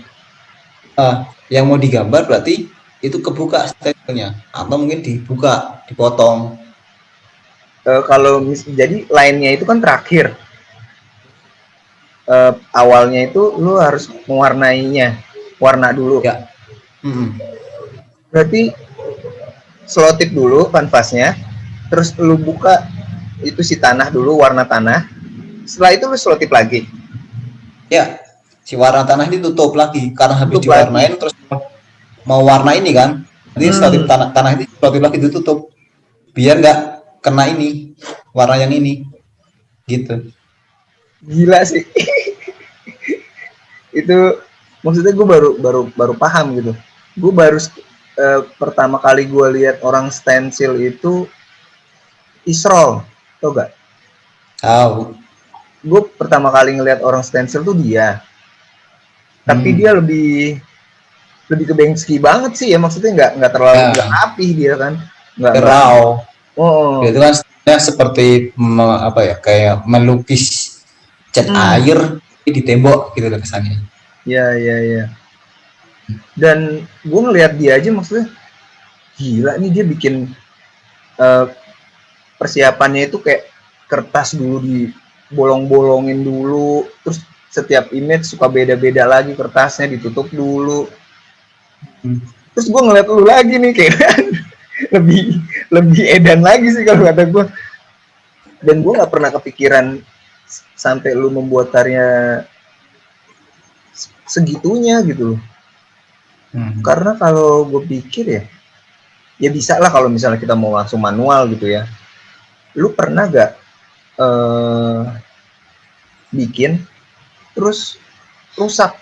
Yang mau digambar berarti itu kebuka stensilnya, atau mungkin dibuka, dipotong. Kalau jadi line-nya itu kan terakhir. Awalnya itu lu harus mewarnainya, warna dulu. Ya. Berarti selotip dulu kanvasnya, terus lu buka itu si tanah dulu, warna tanah. Setelah itu lu selotip lagi. Ya, si warna tanah ini tutup lagi karena habis diwarnain terus mau warna ini kan. Jadi selotip tanah ini selotip lagi ditutup biar nggak kena ini warna yang ini. Gitu. Gila sih. Itu maksudnya gue baru paham gitu. Gue baru pertama kali gue lihat orang stensil itu Isrol, tau gak? Tahu. Gue pertama kali ngelihat orang stensil tuh dia, tapi dia lebih ke Banksy banget sih ya, maksudnya nggak terlalu rapih dia kan, nggak raw. Oh, itu kan seperti apa ya, kayak melukis cat air di tembok gitu kesannya. Iya. Dan gue ngelihat dia aja, maksudnya gila nih, dia bikin persiapannya itu kayak kertas dulu dibolong-bolongin dulu, terus setiap image suka beda-beda lagi kertasnya, ditutup dulu. Terus gue ngeliat lu lagi nih kayak lebih edan lagi sih kalau kata gue. Dan gue nggak pernah kepikiran sampai lu membuat karya segitunya gitu loh. Karena kalau gue pikir ya bisa lah kalau misalnya kita mau langsung manual gitu ya. Lu pernah gak bikin terus rusak?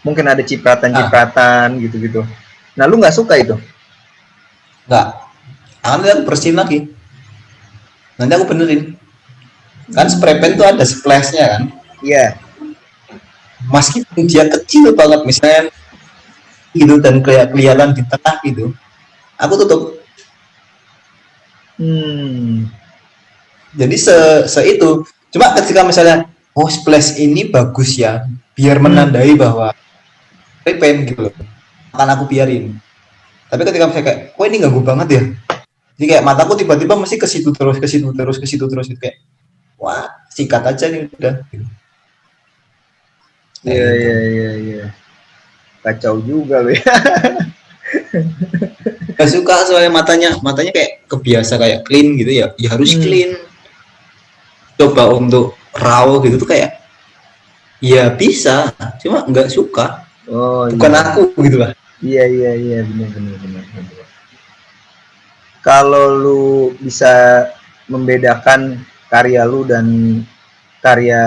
Mungkin ada cipratan gitu-gitu. Nah, lu nggak suka itu? Nggak. Aku bersihin lagi. Nanti aku benerin. Kan spray pen tuh ada splash-nya kan? Iya. Meskipun dia kecil banget misalnya gitu dan kelihatan di tengah gitu, aku tutup. Jadi se itu. Cuma ketika misalnya splash ini bagus ya, biar menandai bahwa spray pen gitu, akan aku biarin. Tapi ketika misalnya kayak, ini ganggu banget ya, jadi kayak mataku tiba-tiba mesti ke situ terus gitu, kayak wah sikat aja nih udah. Iya. Kacau juga loh ya. Gak suka soalnya matanya kayak kebiasa kayak clean gitu ya harus clean. Coba untuk raw gitu tuh kayak ya bisa, cuma nggak suka. Bukan aku gitu lah. Iya, benar. Kalau lu bisa membedakan karya lu dan karya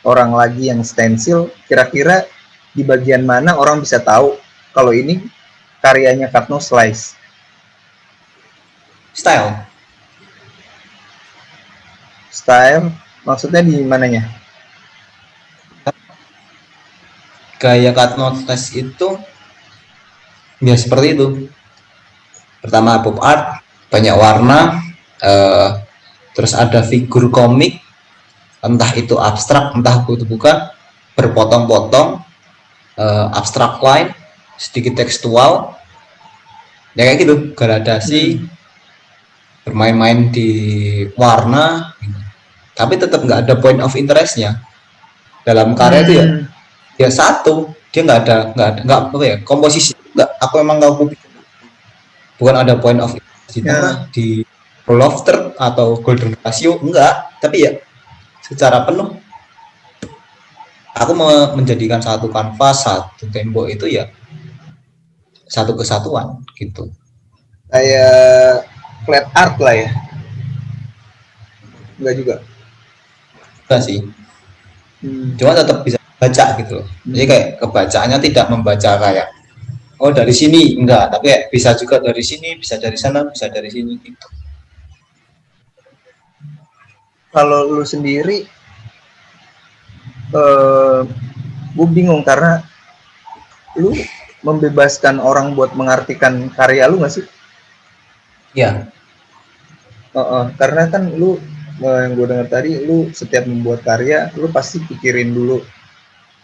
orang lagi yang stensil, kira-kira di bagian mana orang bisa tahu kalau ini karyanya Katno Slice? Style maksudnya di mananya? Gaya Katno Slice itu ya seperti itu. Pertama pop art, banyak warna, terus ada figur komik, entah itu abstrak, entah itu bukan, berpotong-potong, abstrak line, sedikit tekstual, ya kayak gitu, gradasi, bermain-main di warna, tapi tetap nggak ada point of interestnya dalam karya itu ya satu, dia nggak ada apa ya, komposisi nggak, aku emang nggak, bukan ada point of interest di tengah, di lofter atau golden ratio, enggak, tapi ya secara penuh aku menjadikan satu kanvas, satu tembok itu ya satu kesatuan gitu. Kayak flat art lah ya? Enggak juga? Enggak sih. Cuma tetap bisa baca gitu. Jadi kayak kebacaannya tidak membaca kayak dari sini, enggak, tapi kayak bisa juga dari sini, bisa dari sana, bisa dari sini gitu. Kalau lu sendiri, gue bingung karena lu membebaskan orang buat mengartikan karya lu nggak sih? Iya. Karena kan lu, yang gue dengar tadi, lu setiap membuat karya, lu pasti pikirin dulu,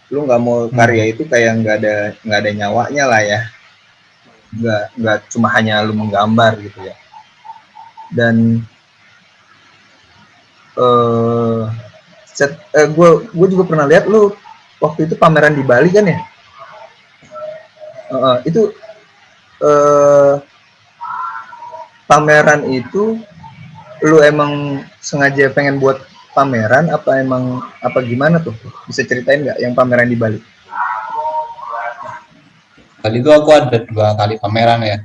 lu nggak mau karya itu kayak nggak ada nyawanya lah ya, nggak cuma hanya lu menggambar gitu ya. Dan gue juga pernah lihat lu waktu itu pameran di Bali kan ya? Itu pameran itu lu emang sengaja pengen buat pameran apa gimana tuh? Bisa ceritain nggak yang pameran di Bali? Kali itu aku ada 2 kali pameran ya.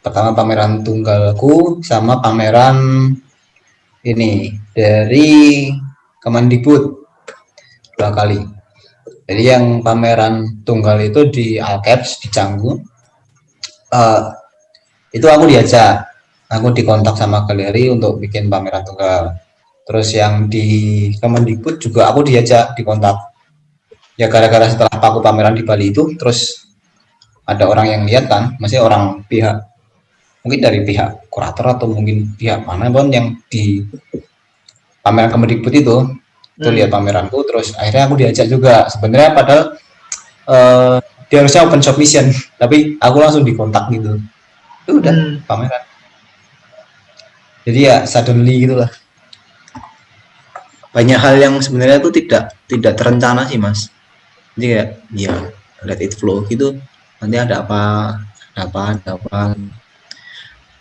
Pertama pameran tunggalku sama pameran ini dari Kemendikbud 2 kali. Jadi yang pameran tunggal itu di Alcaps di Canggu. Itu aku diajak, aku dikontak sama galeri untuk bikin pameran tunggal. Terus yang di Kemendikbud juga aku diajak dikontak. Ya gara-gara setelah aku pameran di Bali itu, terus ada orang yang lihat kan, maksudnya orang pihak mungkin dari pihak kurator atau mungkin pihak mana pun yang di pameran Kemendikbud itu lihat pameranku, terus akhirnya aku diajak juga. Sebenarnya padahal dia harusnya open submission, tapi aku langsung dikontak gitu. Itu udah pameran. Jadi ya suddenly gitulah. Banyak hal yang sebenarnya itu tidak terencana sih mas. Jadi kayak ya let it flow gitu. Nanti ada apa.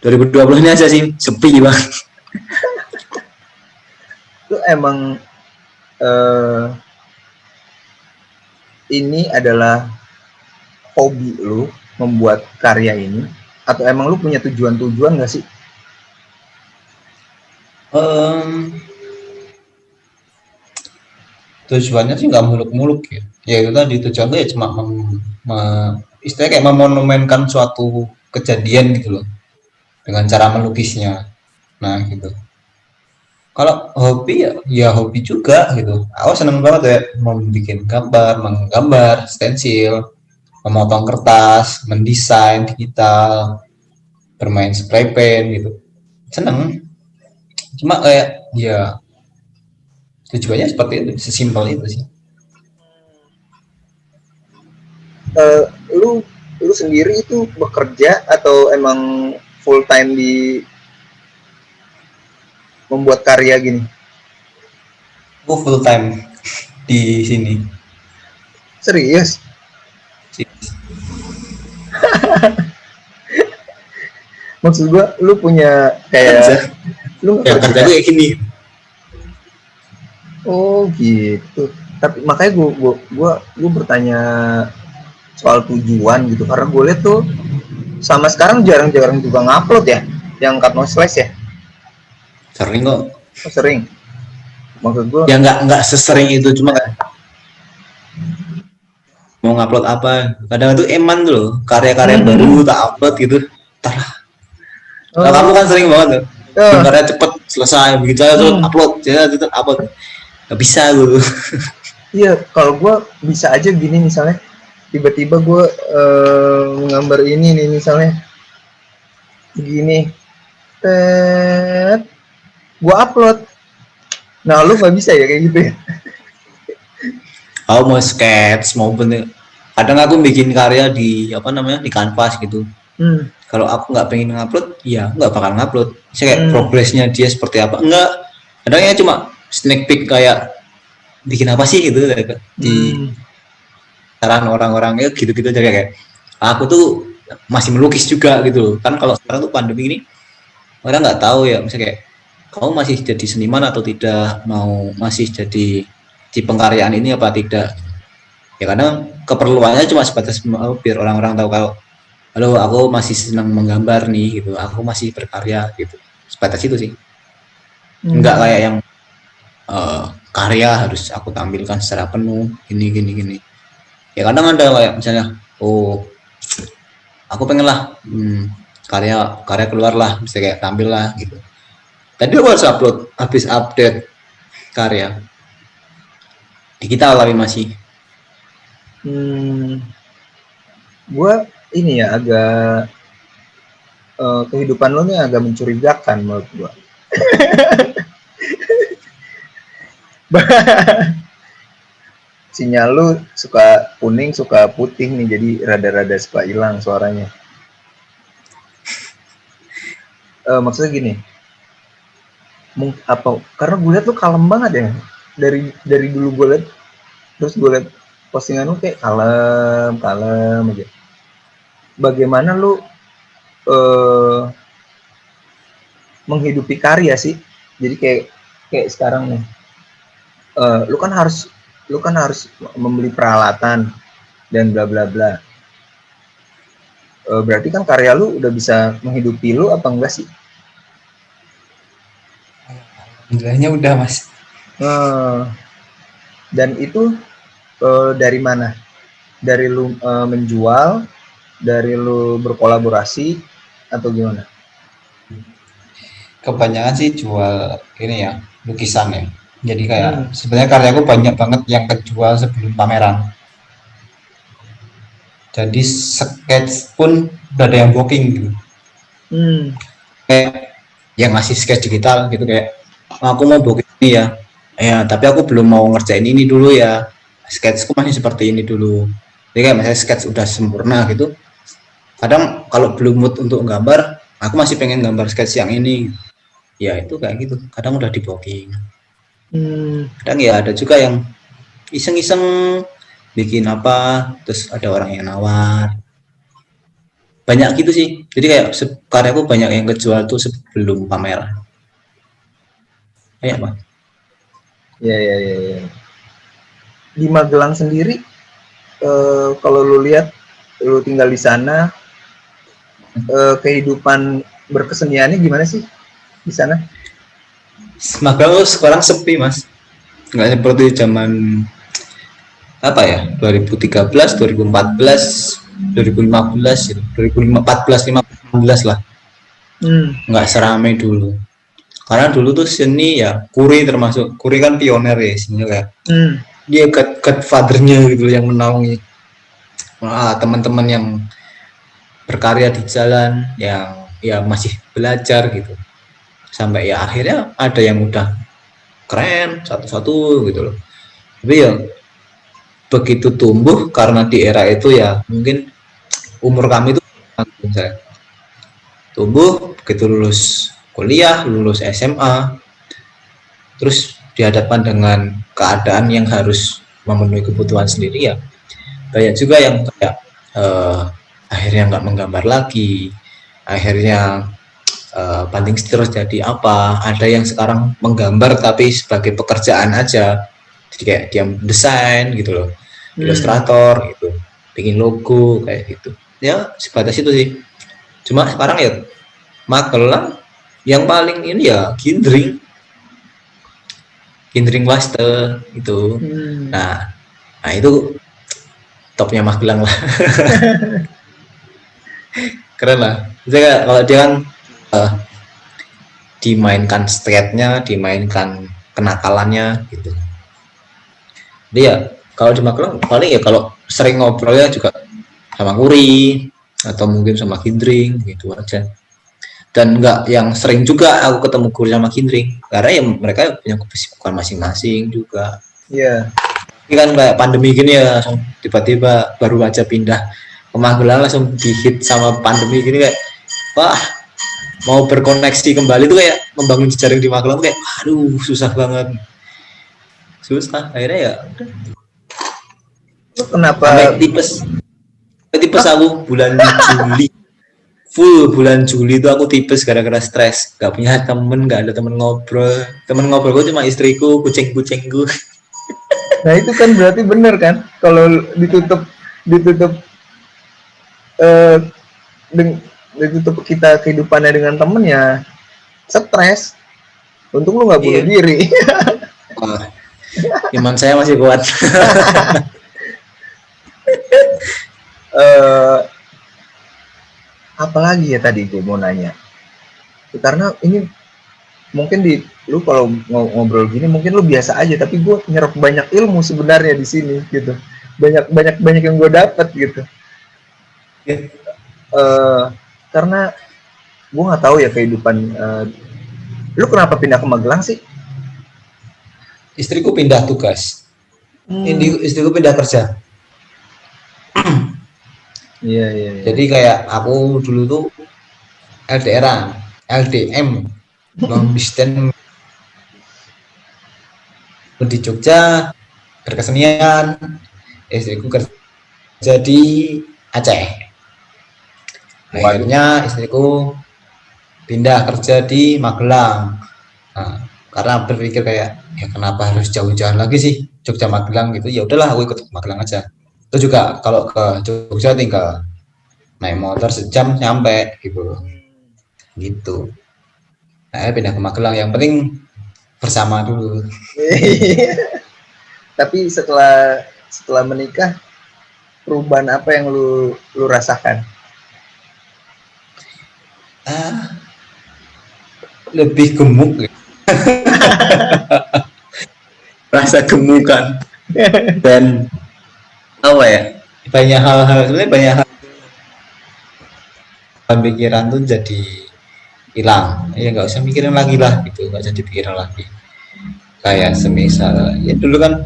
2020 ini aja sih sepi bang. Itu emang ini adalah hobi lu membuat karya ini, atau emang lu punya tujuan-tujuan nggak sih? Tujuannya sih nggak muluk-muluk ya. Ya itu tadi tujuannya ya cuma istilahnya kayak memonumenkan suatu kejadian gitu loh dengan cara melukisnya. Nah gitu. Kalau hobi ya hobi juga gitu. Aku seneng banget ya mau bikin gambar, menggambar, stensil, memotong kertas, mendesain digital, bermain spray paint gitu. Seneng. Cuma kayak ya tujuannya seperti itu, sesimpel itu sih. Lu sendiri itu bekerja atau emang full time di membuat karya gini? Aku full time di sini. Serius? Maksud gua lu punya kayak lu ya kerja kayak gini. Oh gitu. Tapi makanya gua bertanya soal tujuan gitu, karena gue lihat tuh sama sekarang jarang-jarang juga ngupload ya yang cut no slash ya. Sering kok. Oh, sering. Maksud gue ya nggak sesering itu, cuma mau ngupload apa kadang itu eman tuh loh, karya-karya baru tak upload gitu tarah. Kalau kamu kan sering banget loh, karya cepet selesai begitu aja tuh upload, jadi itu upload nggak bisa gitu. Iya, kalau gue bisa aja gini misalnya tiba-tiba gue menggambar ini nih misalnya begini, gue upload. Nah lu nggak bisa ya kayak gitu ya? Aku mau sketch mau bener, kadang aku bikin karya di apa namanya di kanvas gitu. Kalau aku nggak pengen ngupload ya nggak bakal ngupload. Saya kayak progresnya dia seperti apa, enggak, kadangnya cuma sneak peek kayak bikin apa sih gitu di saran orang-orang ya gitu-gitu aja kayak aku tuh masih melukis juga gitu kan. Kalau sekarang tuh pandemi ini orang nggak tahu ya, misalnya kayak kamu masih jadi seniman atau tidak, mau masih jadi di pengkaryaan ini apa tidak ya, kadang keperluannya cuma sebatas biar orang-orang tahu kalau halo aku masih senang menggambar nih gitu, aku masih berkarya gitu, sebatas itu sih. Enggak kayak yang karya harus aku tampilkan secara penuh gini. Ya kadang ada kayak misalnya oh aku pengen lah karya keluar lah, bisa kayak tampil lah gitu. Tadi aku harus upload, habis update karya digital tapi masih. Gue ini ya agak kehidupan lo nih agak mencurigakan menurut gue. Sinyal lu suka kuning, suka putih nih, jadi rada-rada suka hilang suaranya. Maksudnya gini, apa? Karena gue liat tuh kalem banget ya. Dari dulu gue liat, terus gue liat postingan lu kayak kalem aja. Bagaimana lu menghidupi karya sih? Jadi kayak sekarang nih, lu kan harus membeli peralatan dan bla bla bla. Berarti kan karya lu udah bisa menghidupi lu apa enggak sih? Alhamdulillahnya udah mas. Dan itu Dari mana? Dari lu menjual, dari lu berkolaborasi, atau gimana? Kebanyakan sih jual ini ya, lukisan ya. Jadi kayak Hmm. sebenarnya karyaku banyak banget yang kejual sebelum pameran. Jadi sketch pun udah ada yang booking gitu. Hmm. Kayak yang ngasih sketch digital gitu kayak aku mau booking ini ya. Ya, tapi aku belum mau ngerjain ini dulu ya. Sketchku masih seperti ini dulu. Jadi kayak misalnya sketch udah sempurna gitu. Kadang kalau belum mood untuk gambar, aku masih pengen gambar sketch yang ini. Ya itu kayak gitu. Kadang udah di booking. Hmm. Kadang ya ada juga yang iseng-iseng bikin apa, terus ada orang yang nawar. Banyak gitu sih. Jadi kayak karyaku banyak yang kejual tuh sebelum pameran. Kayak apa? Ya, ya, ya, ya. Di Magelang sendiri, kalau lu lihat, lu tinggal di sana, kehidupan berkeseniannya gimana sih di sana? Magang sekarang sepi mas, nggak seperti zaman apa ya 2013, 2014, 2015, 2014, 15 lah, Hmm. nggak seramai dulu. Karena dulu tuh seni ya, Kuri termasuk, Kuri kan pioner ya sini kayak Hmm. dia godfathernya gitu yang menaungi teman-teman yang berkarya di jalan yang ya masih belajar gitu sampai ya akhirnya ada yang udah keren satu-satu gitu loh. Tapi ya begitu tumbuh karena di era itu ya mungkin umur kami itu misalnya, tumbuh begitu lulus kuliah, lulus SMA, terus dihadapkan dengan keadaan yang harus memenuhi kebutuhan sendiri ya banyak juga yang kayak akhirnya nggak menggambar lagi, akhirnya banting setir jadi apa, ada yang sekarang menggambar tapi sebagai pekerjaan aja, jadi kayak dia desain gitu loh, ilustrator gitu, bikin logo kayak gitu ya, sebatas itu sih. Cuma sekarang ya Magelang yang paling ini ya Gindring Waste itu. Hmm. Nah itu topnya Magelang lah. Keren lah. Jadi kalau dia kan uh, dimainkan skate-nya, dimainkan kenakalannya gitu. Jadi ya kalau di Magelang paling ya kalau sering ngobrolnya juga sama Kuri atau mungkin sama Gindring gitu aja. Dan enggak yang sering juga aku ketemu Kuri sama Gindring karena ya mereka punya kesibukan masing-masing juga. Iya. Ini kan kayak pandemi gini ya langsung tiba-tiba baru aja pindah ke Magelang langsung dihit sama pandemi gini kayak wah mau berkoneksi kembali tuh kayak membangun jejaring di Magelang tuh kayak aduh susah banget, susah akhirnya ya Lu kenapa? sampai tipes aku bulan Juli, full bulan Juli itu aku tipes gara-gara stres, gak punya temen, gak ada temen ngobrol gue cuma istriku, kucing-kucingku. Nah itu kan berarti bener kan? Kalau ditutup eh, ditutup kita kehidupannya dengan temen ya stres. Untung lu nggak bunuh diri. Wah, iman saya masih kuat. Apalagi ya tadi gue mau nanya, karena ini mungkin lu kalau ngobrol gini mungkin lu biasa aja, tapi gue nyerap banyak ilmu sebenarnya di sini gitu, banyak yang gue dapat gitu. Karena gue nggak tahu ya kehidupan. Lu kenapa pindah ke Magelang sih? Istriku pindah tugas. Istriku pindah kerja. Iya. Jadi kayak aku dulu tuh LDM, long distance di Jogja berkesenian. Istriku kerja di Aceh. Akhirnya istriku pindah kerja di Magelang. Nah, karena berpikir kayak ya kenapa harus jauh-jauh lagi sih Jogja Magelang gitu, ya udahlah aku ikut Magelang aja. Itu juga kalau ke Jogja tinggal naik motor sejam nyampe gitu. Nah, pindah ke Magelang yang penting bersama dulu. Tapi setelah setelah menikah, perubahan apa yang lu rasakan? Lebih gemuk ya. Rasa gemukan dan apa ya, banyak hal-hal, sebenarnya banyak hal pikiran tuh jadi hilang ya, nggak usah mikirin lagi lah gitu, nggak usah dipikirin lagi. Kayak semisal ya dulu kan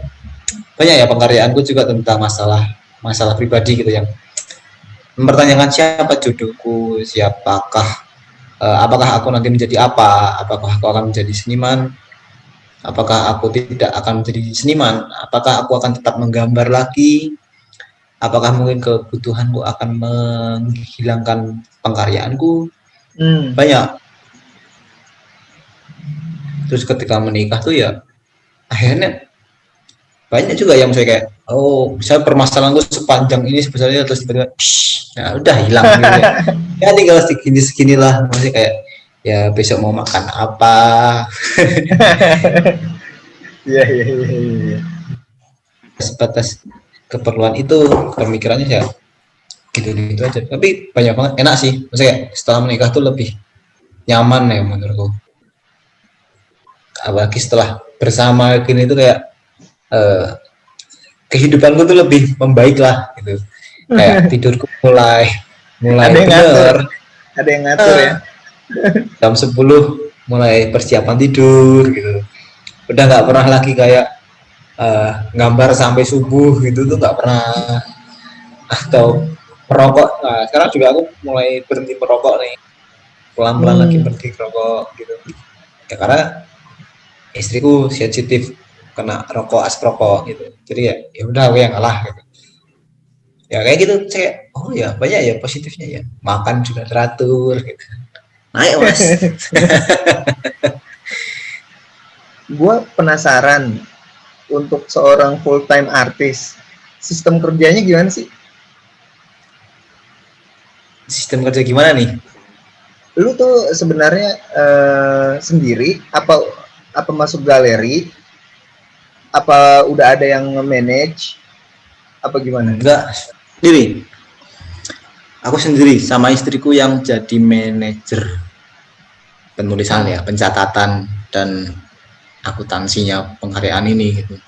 banyak ya pengkaryaanku juga tentang masalah pribadi gitu, yang mempertanyakan siapa jodohku, siapakah apakah aku nanti menjadi apa, apakah aku akan menjadi seniman, apakah aku tidak akan menjadi seniman, apakah aku akan tetap menggambar lagi, apakah mungkin kebutuhanku akan menghilangkan pengkaryaanku. Banyak. Terus ketika menikah tuh ya akhirnya banyak juga yang saya kayak, oh saya permasalahanku sepanjang ini sebesarnya, terus tiba-tiba ya udah hilang gitu ya. Ya tinggal segini lah, masih kayak ya besok mau makan apa. Iya. Sebatas keperluan itu, pemikirannya ya gitu aja. Tapi banyak banget enak sih, maksudnya kayak setelah menikah tuh lebih nyaman ya menurutku. Apalagi setelah bersama gini tuh kayak kehidupanku tuh lebih membaik lah gitu. Kayak tidurku mulai Ada yang bener. Ada yang ngatur ya. Jam 10 mulai persiapan tidur gitu. Udah nggak pernah lagi kayak gambar sampai subuh gitu tuh nggak pernah. Atau merokok. Nah, sekarang juga aku mulai berhenti merokok nih. Pelan-pelan lagi berhenti merokok gitu. Ya karena istriku sensitif kena rokok, asap rokok gitu. Jadi ya udah aku yang ngalah gitu. Ya kayak gitu, saya oh ya banyak ya positifnya ya. Makan juga teratur gitu. Naik mas. Gue penasaran, untuk seorang full time artis, sistem kerjanya gimana sih? Sistem kerja gimana nih? Lu tuh sebenarnya sendiri apa masuk galeri? Apa udah ada yang nge-manage? Apa gimana? Enggak, sendiri. Aku sendiri sama istriku yang jadi manajer penulisan ya, pencatatan dan akuntansinya pengkaryaan ini gitu.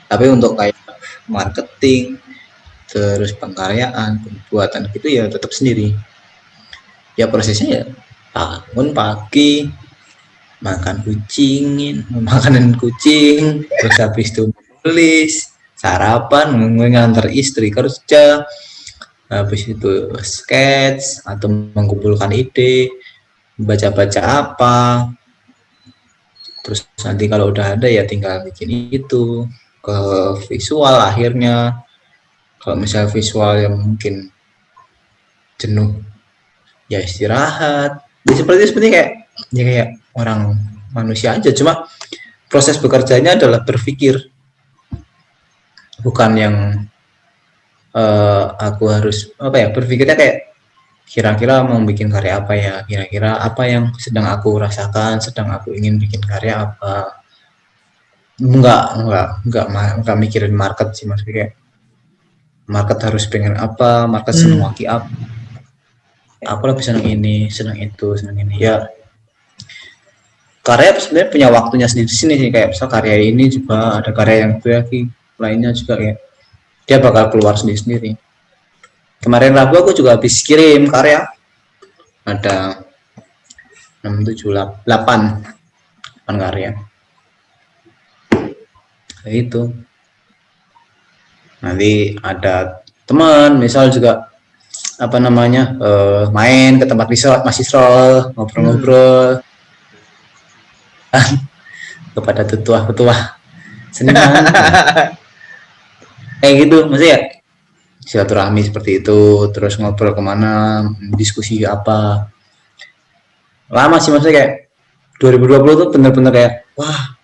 Tapi untuk kayak marketing, terus pengkaryaan, pembuatan gitu ya tetap sendiri. Ya prosesnya ya bangun pagi, makan makanan kucing, terus habis itu nulis, sarapan, ngantar istri kerja, habis itu sketch atau mengumpulkan ide, baca-baca apa, terus nanti kalau udah ada ya tinggal bikin itu ke visual. Akhirnya kalau misalnya visual yang mungkin jenuh ya istirahat. Jadi seperti kayak orang manusia aja, cuma proses bekerjanya adalah berpikir, bukan yang aku harus berpikirnya kayak kira-kira mau bikin karya apa ya, kira-kira apa yang sedang aku rasakan, sedang aku ingin bikin karya apa. Enggak mikirin market sih, maksudnya kayak market harus pengen apa, market seneng waki apa, aku lebih seneng ini, seneng itu, seneng ini ya. Karya sebenarnya punya waktunya sendiri di sini sih, kayak misal karya ini juga ada karya yang lagi lainnya juga kayak dia bakal keluar sendiri. Kemarin Rabu aku juga habis kirim karya, ada 6, 7, 8 karya. Kayak itu. Nanti ada teman misal juga apa namanya main ke tempat mahasiswa, ngobrol-ngobrol kepada petuah seniman. Kayak gitu, maksudnya silaturahmi seperti itu, terus ngobrol kemana, diskusi apa. Lama sih, maksudnya kayak 2020 tuh bener-bener kayak wah,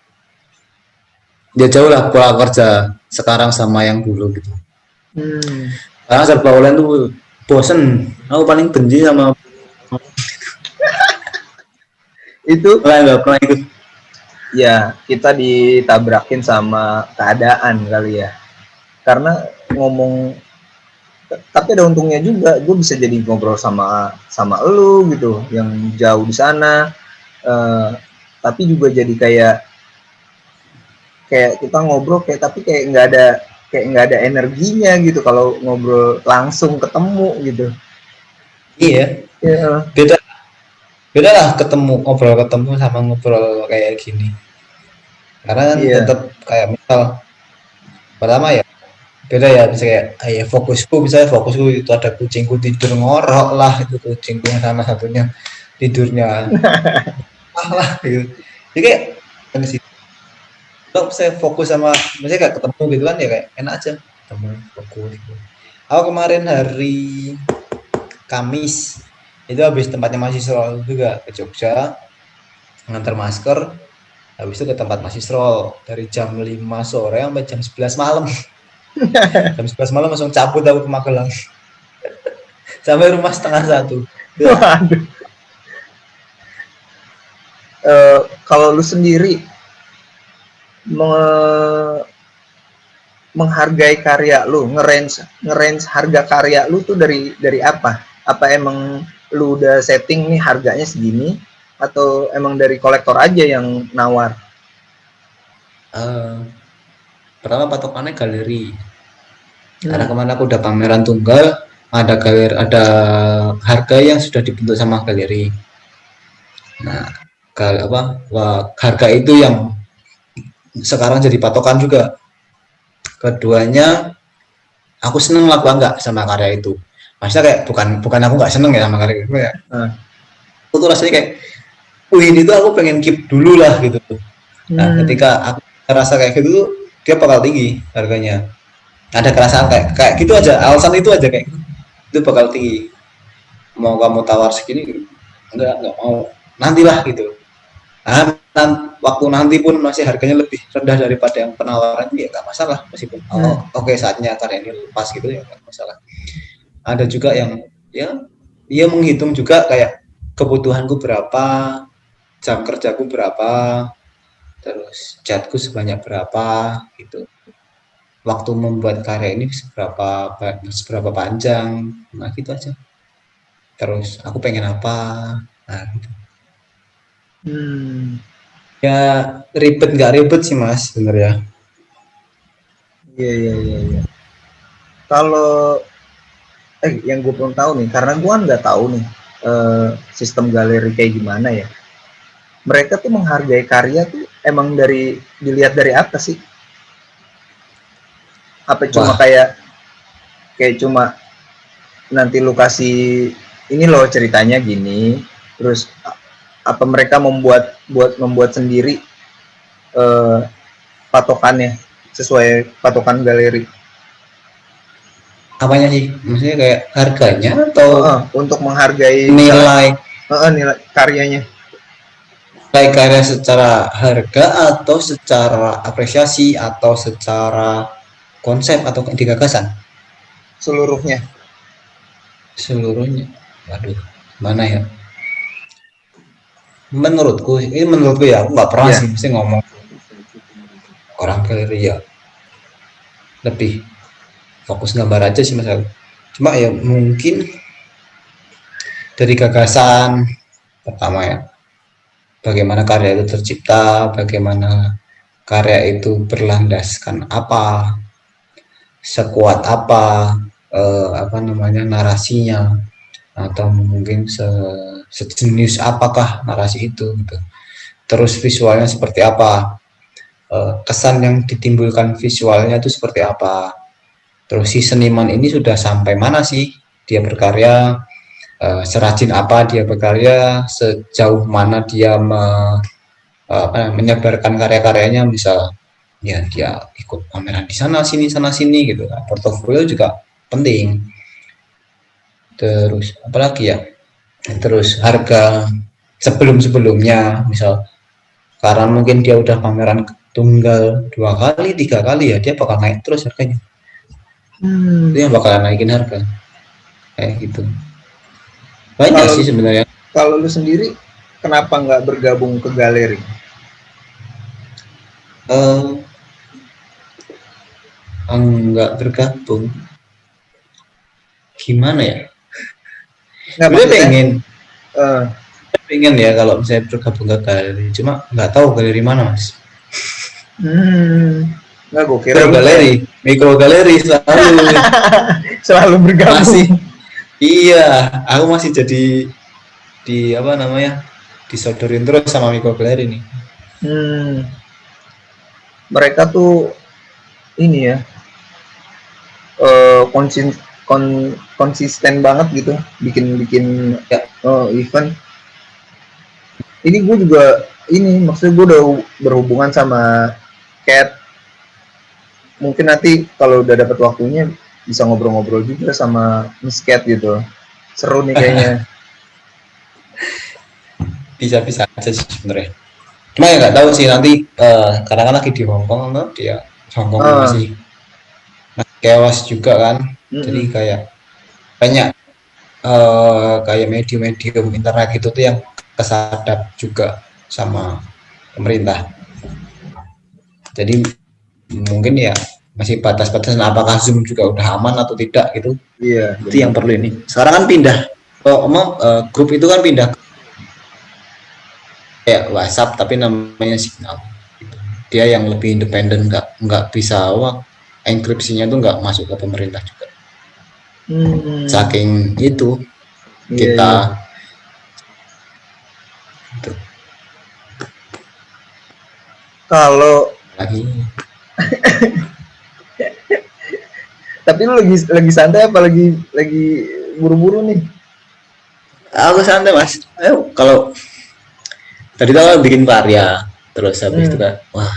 dia jauh lah pola kerja sekarang sama yang dulu gitu. Karena serba online tuh bosen. Aku paling benci sama itu. Nggak pernah ikut. Ya kita ditabrakin sama keadaan kali ya. karena ngomong, tapi ada untungnya juga, gue bisa jadi ngobrol sama elu gitu yang jauh di sana, tapi juga jadi kayak kita ngobrol tapi kayak nggak ada energinya gitu kalau ngobrol langsung ketemu gitu. Iya, Ya, beda beda lah ketemu sama ngobrol kayak gini, karena kan iya. tetap kayak misal pertama ya beda ya, bisa kayak fokusku itu ada kucingku tidur ngorok lah, itu kucingku yang sama satunya tidurnya lah gitu, jadi kayak kan sih kalau saya fokus sama misalnya kayak ketemu gitu kan ya kayak enak aja ketemu fokus gitu. Aku kemarin hari Kamis itu habis tempatnya mahasiswa juga ke Jogja ngantar masker, habis itu ke tempat mahasiswa dari jam 5 sore sampai jam 11 malam. Jam 11 malam langsung cabut aku ke Magelang sampai rumah setengah 1. Waduh. Kalau lu sendiri menghargai karya lu, ngerange harga karya lu tuh dari apa? Apa emang lu udah setting nih harganya segini, atau emang dari kolektor aja yang nawar? Pertama patokannya galeri, karena kemana aku udah pameran tunggal, ada galeri, ada harga yang sudah dibentuk sama galeri. Nah, harga itu yang sekarang jadi patokan juga. Keduanya, aku seneng lah bangga sama karya itu. Maksudnya kayak bukan aku nggak seneng ya sama karya itu ya. Aku tuh rasanya kayak, wih ini tuh aku pengen keep dulu lah gitu. Nah, ketika aku ngerasa kayak gitu, dia bakal tinggi harganya. Ada kerasaan kayak gitu aja, alasan itu aja kayak gitu. Itu bakal tinggi. Mau kamu tawar segini, enggak mau. Nantilah gitu. Nah, waktu nanti pun masih harganya lebih rendah daripada yang penawaran, ya nggak masalah meskipun oke, saatnya karya ini lepas gitu ya nggak masalah. Ada juga yang ya dia menghitung juga kayak kebutuhanku berapa, jam kerjaku berapa, terus catku sebanyak berapa gitu, waktu membuat karya ini seberapa panjang, nah gitu aja. Terus aku pengen apa, nah gitu. Ya ribet nggak ribet sih mas sebenarnya. Iya. Kalau yang gue belum tahu nih, karena gue kan nggak tahu nih sistem galeri kayak gimana ya. Mereka tuh menghargai karya tuh emang dilihat dari apa sih? Apa cuma kayak cuma nanti lu kasih ini loh ceritanya gini, terus apa mereka membuat sendiri patokannya sesuai patokan galeri? Apanya sih? Maksudnya kayak harganya atau untuk menghargai nilai karyanya? Nilai karya secara harga atau secara apresiasi atau secara konsep atau di gagasan? Seluruhnya. Waduh, mana ya? Menurutku ya, aku nggak pernah sih mesti ngomong orang galeri ya. Lebih fokus gambar aja sih mas. Cuma ya mungkin dari gagasan pertama ya, bagaimana karya itu tercipta, bagaimana karya itu berlandaskan apa, sekuat apa, narasinya, atau mungkin sejenis apakah narasi itu gitu. Terus visualnya seperti apa, kesan yang ditimbulkan visualnya itu seperti apa. Terus si seniman ini sudah sampai mana sih dia berkarya, serajin apa dia berkarya, sejauh mana dia menyebarkan karya-karyanya, misal ya dia ikut pameran di sana sini gitu. Portofolio juga penting. Terus apalagi ya, terus harga sebelumnya, misal karena mungkin dia udah pameran tunggal 2 kali 3 kali, ya dia bakal naik terus harganya. Itu yang bakalan naikin harga kayak gitu. Banyak sih sebenarnya. Kalau lu sendiri kenapa nggak bergabung ke galeri? enggak bergabung. Gimana ya? Nggak, Sebenarnya maksudnya, pengen ya kalau misalnya bergabung ke galeri, cuma nggak tahu galeri mana mas. nggak, gue kira mikro galeri selalu selalu bergabung. masih. Iya, aku masih jadi di apa namanya disodorin terus sama mikro galeri nih. Mereka tuh ini ya, konsisten banget gitu, bikin Ya. Event. Ini gue juga maksudnya gue udah berhubungan sama Cat. Mungkin nanti kalau udah dapat waktunya bisa ngobrol-ngobrol juga sama Miss Cat gitu. Seru nih kayaknya. Bisa aja sih sebenarnya. Cuma ya nggak tahu sih nanti karena kan lagi di Hongkong tuh dia Hongkong masih chaos juga kan. Jadi kayak banyak kayak medium internet gitu tuh yang kesadap juga sama pemerintah. Jadi mungkin ya masih batas-batasan apakah Zoom juga udah aman atau tidak gitu. Iya. Itu yang perlu ini. Sekarang kan pindah. Grup itu kan pindah kayak WhatsApp tapi namanya Signal. Dia yang lebih independen, nggak bisa enkripsinya tuh nggak masuk ke pemerintah juga. Saking itu kita gitu. Kalau lagi tapi lu lagi santai apa lagi buru-buru nih? Aku santai mas. Kalau tadi tuh bikin karya terus habis itu kan wah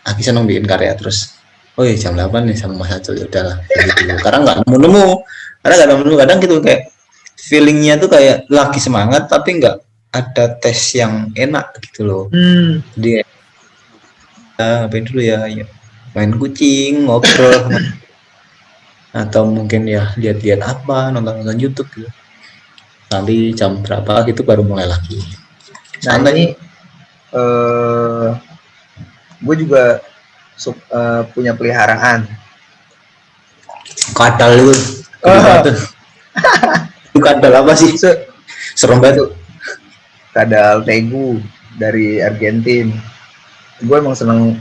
aku seneng bikin karya terus oh iya jam 8 nih sama Mas Acul ya udahlah gitu. Karena nggak nemu kadang gitu kayak feelingnya tuh kayak lagi semangat tapi nggak ada tes yang enak gitu loh. Jadi ngapain dulu ya main kucing ngobrol atau mungkin ya lihat-lihat apa nonton YouTube gitu. Nanti jam berapa gitu baru mulai lagi. Nah ini gue juga punya peliharaan. Kadal itu. Itu kadal apa sih? Serem banget. Kadal tegu dari Argentina. Gue emang seneng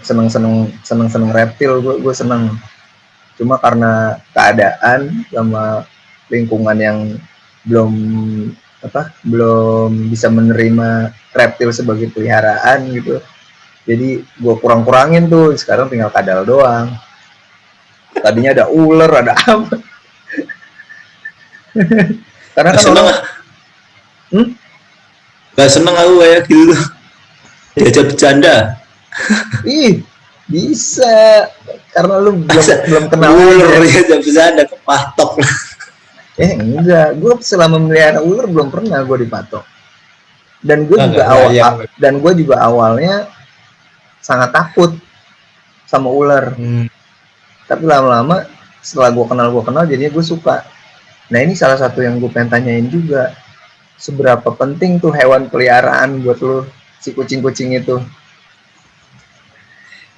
reptil. Gue seneng. Cuma karena keadaan sama lingkungan yang belum bisa menerima reptil sebagai peliharaan gitu. Jadi gue kurangin tuh, sekarang tinggal kadal doang. Tadinya ada ular, ada apa. Karena kan seneng gak seneng aku kayak gitu. Diajak bercanda. Bisa. Karena lu belum kenal ular diajak bercanda kepatok. Enggak, gue selama memelihara ular belum pernah gue dipatok. Dan gue juga awalnya sangat takut sama ular. Tapi lama-lama setelah gue kenal jadinya gue suka. Nah ini salah satu yang gue pengen tanyain juga, seberapa penting tuh hewan peliharaan buat lo, si kucing-kucing itu?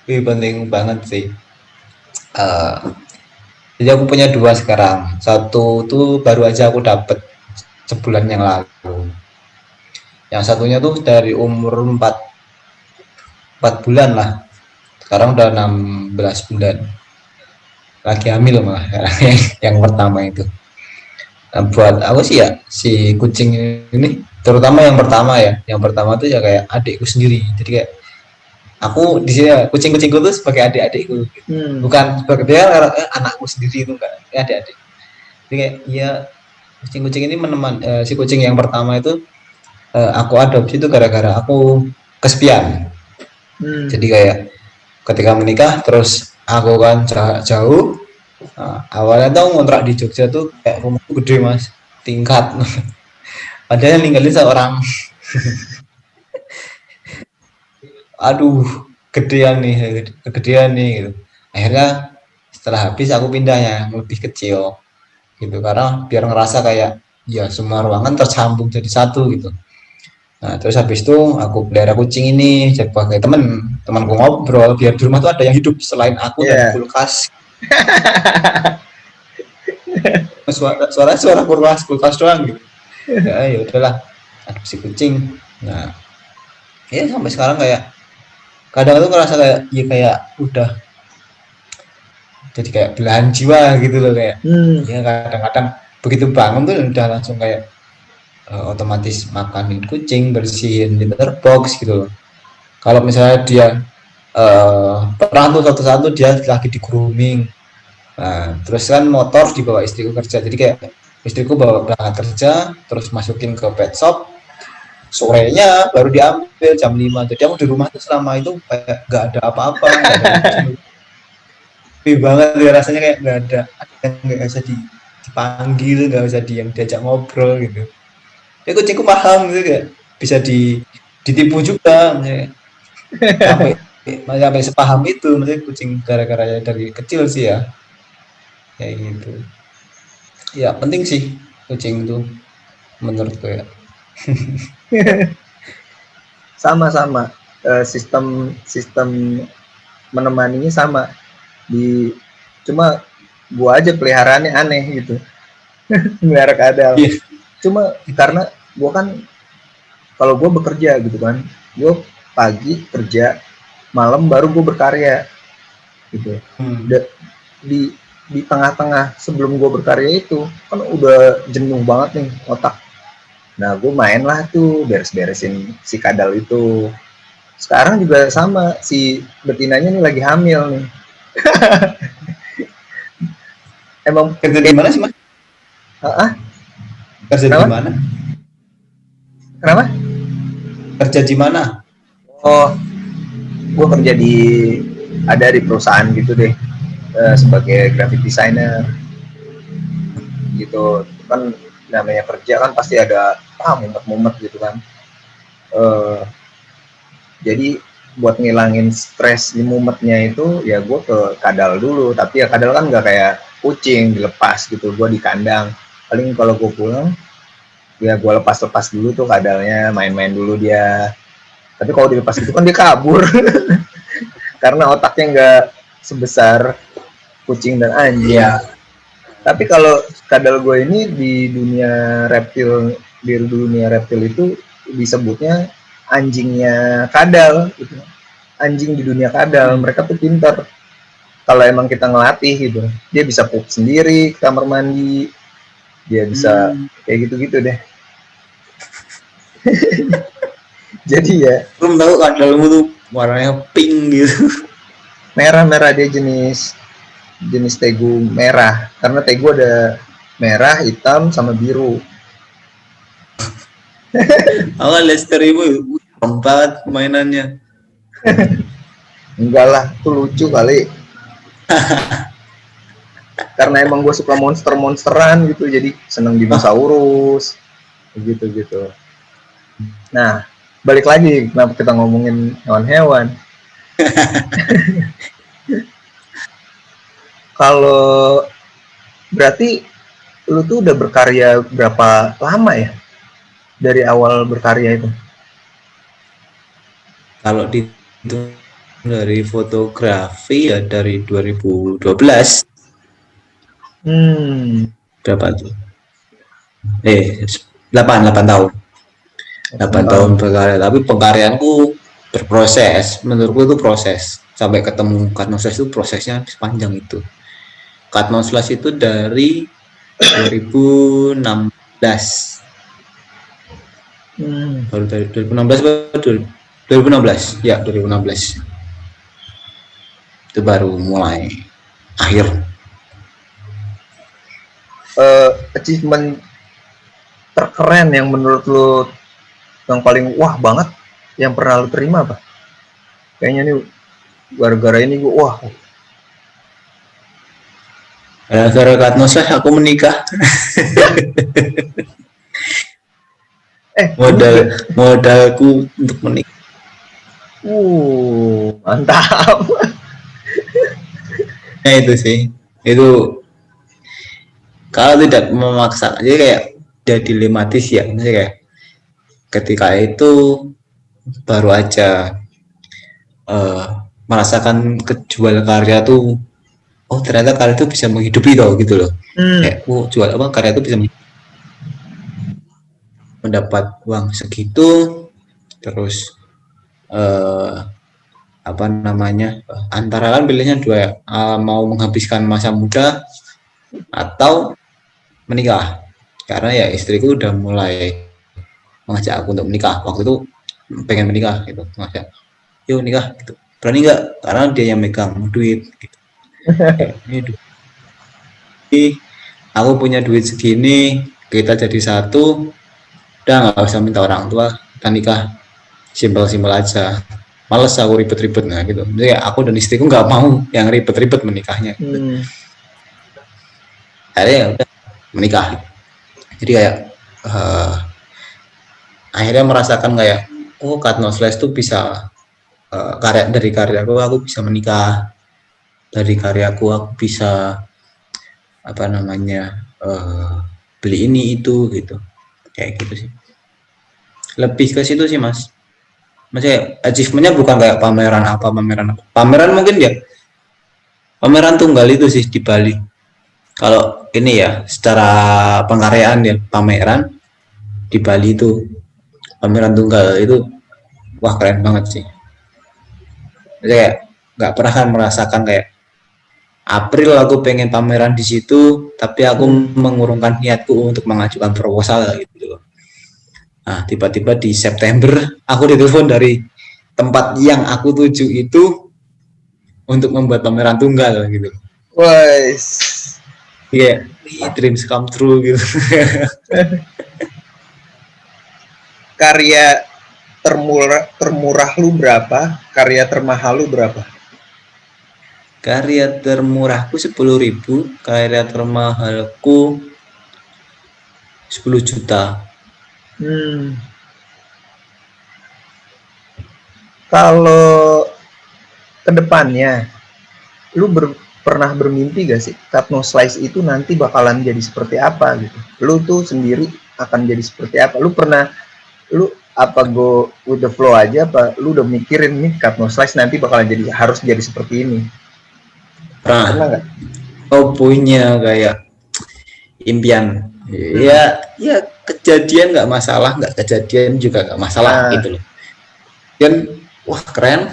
Penting banget sih. Jadi aku punya 2 sekarang. Satu tuh baru aja aku dapet sebulan yang lalu. Yang satunya tuh dari umur 4 bulan lah. Sekarang udah 16 bulan. Lagi hamil malah yang pertama itu. Nah, buat aku sih ya si kucing ini, terutama yang pertama ya. Yang pertama tuh ya kayak adikku sendiri. Jadi kayak aku di sini kucing-kucingku tuh sebagai adik-adikku. Bukan sebagai dia anakku sendiri itu enggak, adik-adik. Jadi kayak ya kucing-kucing ini si kucing yang pertama itu aku adopsi itu gara-gara aku kesepian. Jadi kayak ketika menikah terus aku kan jauh. Awalnya tuh ngontrak di Jogja tuh kayak rumahku gede mas, tingkat. Padahal ninggalin seorang. Aduh, kegedean nih gitu. Akhirnya setelah habis aku pindahnya lebih kecil gitu karena biar ngerasa kayak ya semua ruangan tersambung jadi satu gitu. Nah terus habis itu aku pelihara kucing ini sebagai temen temanku ngobrol biar di rumah tuh ada yang hidup selain aku dan Iya. kulkas. Suara kulkas doang gitu. Ya udahlah, adopsi kucing. Nah, ya sampai sekarang kayak kadang tuh ngerasa kayak ya kayak udah jadi kayak belahan jiwa gitu loh, kayak ya kadang-kadang begitu bangun tuh udah langsung kayak otomatis makanin kucing, bersihin litter box gitu loh. Kalau misalnya dia pernah tuh satu satu dia lagi di grooming, nah terus kan motor dibawa istriku kerja, jadi kayak istriku bawa berangkat kerja terus masukin ke pet shop, sorenya baru diambil jam 5. Jadi aku di rumah tuh selama itu kayak gak ada apa-apa, gak ada kucing. Sepi banget ya rasanya, kayak gak ada yang gak bisa dipanggil, gak bisa diajak ngobrol gitu. Ya kucingku paham gitu, kayak bisa ditipu juga, sampai sampai sepaham itu maksudnya kucing, gara-gara dari kecil sih ya kayak gitu. Ya penting sih kucing itu menurutku ya. Sama-sama. Sistem menemaninya sama. Cuma gua aja peliharaannya aneh gitu. Melihara kadal. Iya. Cuma karena gua kan kalau gua bekerja gitu kan, gua pagi kerja, malam baru gua berkarya gitu. Di tengah-tengah sebelum gue berkarya itu kan udah jenuh banget nih otak. Nah gue main lah tuh beres-beresin si kadal itu. Sekarang juga sama, si betinanya nih lagi hamil nih. Emang Kerja di mana sih mas? Kerja di mana? Kenapa? Kerja di mana? Oh, gue kerja ada di perusahaan gitu deh, sebagai graphic designer gitu. Kan namanya kerja kan pasti ada mumet-mumet gitu kan. Jadi buat ngilangin stres di mumetnya itu ya gue ke kadal dulu. Tapi ya kadal kan nggak kayak kucing dilepas gitu, gue di kandang. Paling kalau gue pulang ya gue lepas dulu tuh kadalnya, main-main dulu dia. Tapi kalau dilepas itu kan dia kabur karena otaknya nggak sebesar kucing dan anjing. Iya. Tapi kalau kadal gue ini di dunia reptil itu disebutnya anjingnya kadal gitu. Anjing di dunia kadal, mereka tuh pintar. Kalau emang kita ngelatih gitu, dia bisa pup sendiri ke kamar mandi, dia bisa kayak gitu-gitu deh. Jadi ya. Belum tahu kadalmu tuh warnanya pink gitu. Merah dia jenis tegu merah, karena tegu ada merah, hitam, sama biru. Awal Lester ibu banget mainannya. Enggak lah, itu lucu kali. Karena emang gue suka monsteran gitu, jadi seneng dinosaurus gitu. Nah, balik lagi kenapa kita ngomongin hewan-hewan. Kalau berarti lu tuh udah berkarya berapa lama ya? Dari awal berkarya itu? Kalau dari fotografi ya dari 2012. Berapa tuh? 8 tahun. 8 tahun berkarya, tapi pengkaryaanku berproses. Menurutku itu proses. Sampai ketemu Katnoslas itu prosesnya sepanjang itu. Katnoslas itu dari 2016. Baru dari 2016 ya, 2016 itu baru mulai akhir. Achievement terkeren yang menurut lu yang paling wah banget yang pernah lu terima apa? Kayaknya nih gara-gara ini gue wah. Gara-gara Katnoslas aku menikah. Modalku untuk menikah. Mantap. Nah itu sih, itu kalau tidak memaksa, jadi kayak jadi dilematis ya, kayak ketika itu baru aja merasakan kejual karya tuh, oh ternyata karya itu bisa menghidupi tau gitu loh. Kayak jual apa karya itu bisa mendapat uang segitu, terus apa namanya, antara kan pilihnya dua, mau menghabiskan masa muda atau menikah, karena ya istriku udah mulai mengajak aku untuk menikah. Waktu itu pengen menikah gitu, ngajak yuk nikah gitu, berani nggak, karena dia yang megang duit gitu. Ini aku punya duit segini, kita jadi satu, udah nggak usah minta orang tua, kita nikah simpel-simpel aja, males aku ribet-ribet. Nah gitu, jadi aku dan istriku nggak mau yang ribet-ribet menikahnya gitu. Akhirnya ya udah menikah. Jadi kayak akhirnya merasakan kayak, oh Cut No Slice tuh bisa, dari karyaku aku bisa menikah, dari karyaku aku bisa apa namanya, beli ini itu gitu, kayak gitu sih, lebih ke situ sih mas. Maksudnya achievementnya bukan kayak pameran mungkin ya, pameran tunggal itu sih di Bali. Kalau ini ya secara pengkaryaan ya, pameran di Bali itu, pameran tunggal itu wah keren banget sih. Jadi kayak nggak pernah kan merasakan kayak April aku pengen pameran di situ, tapi aku mengurungkan niatku untuk mengajukan proposal gitu. Nah, tiba-tiba di September aku ditelepon dari tempat yang aku tuju itu untuk membuat pameran tunggal gitu. Wah, Iya, yeah, dreams come true gitu. Karya termurah lu berapa? Karya termahal lu berapa? Karya termurahku 10.000, karya termahalku 10 juta. Kalau kedepannya, lu pernah bermimpi gak sih Cut No Slice itu nanti bakalan jadi seperti apa gitu? Lu tuh sendiri akan jadi seperti apa? Lu apa go with the flow aja, apa lu udah mikirin nih Cut No Slice nanti bakalan harus jadi seperti ini? Pernah nggak? Oh punya kayak impian, ya kejadian nggak masalah, nggak kejadian juga nggak masalah gitu loh. Dan wah keren,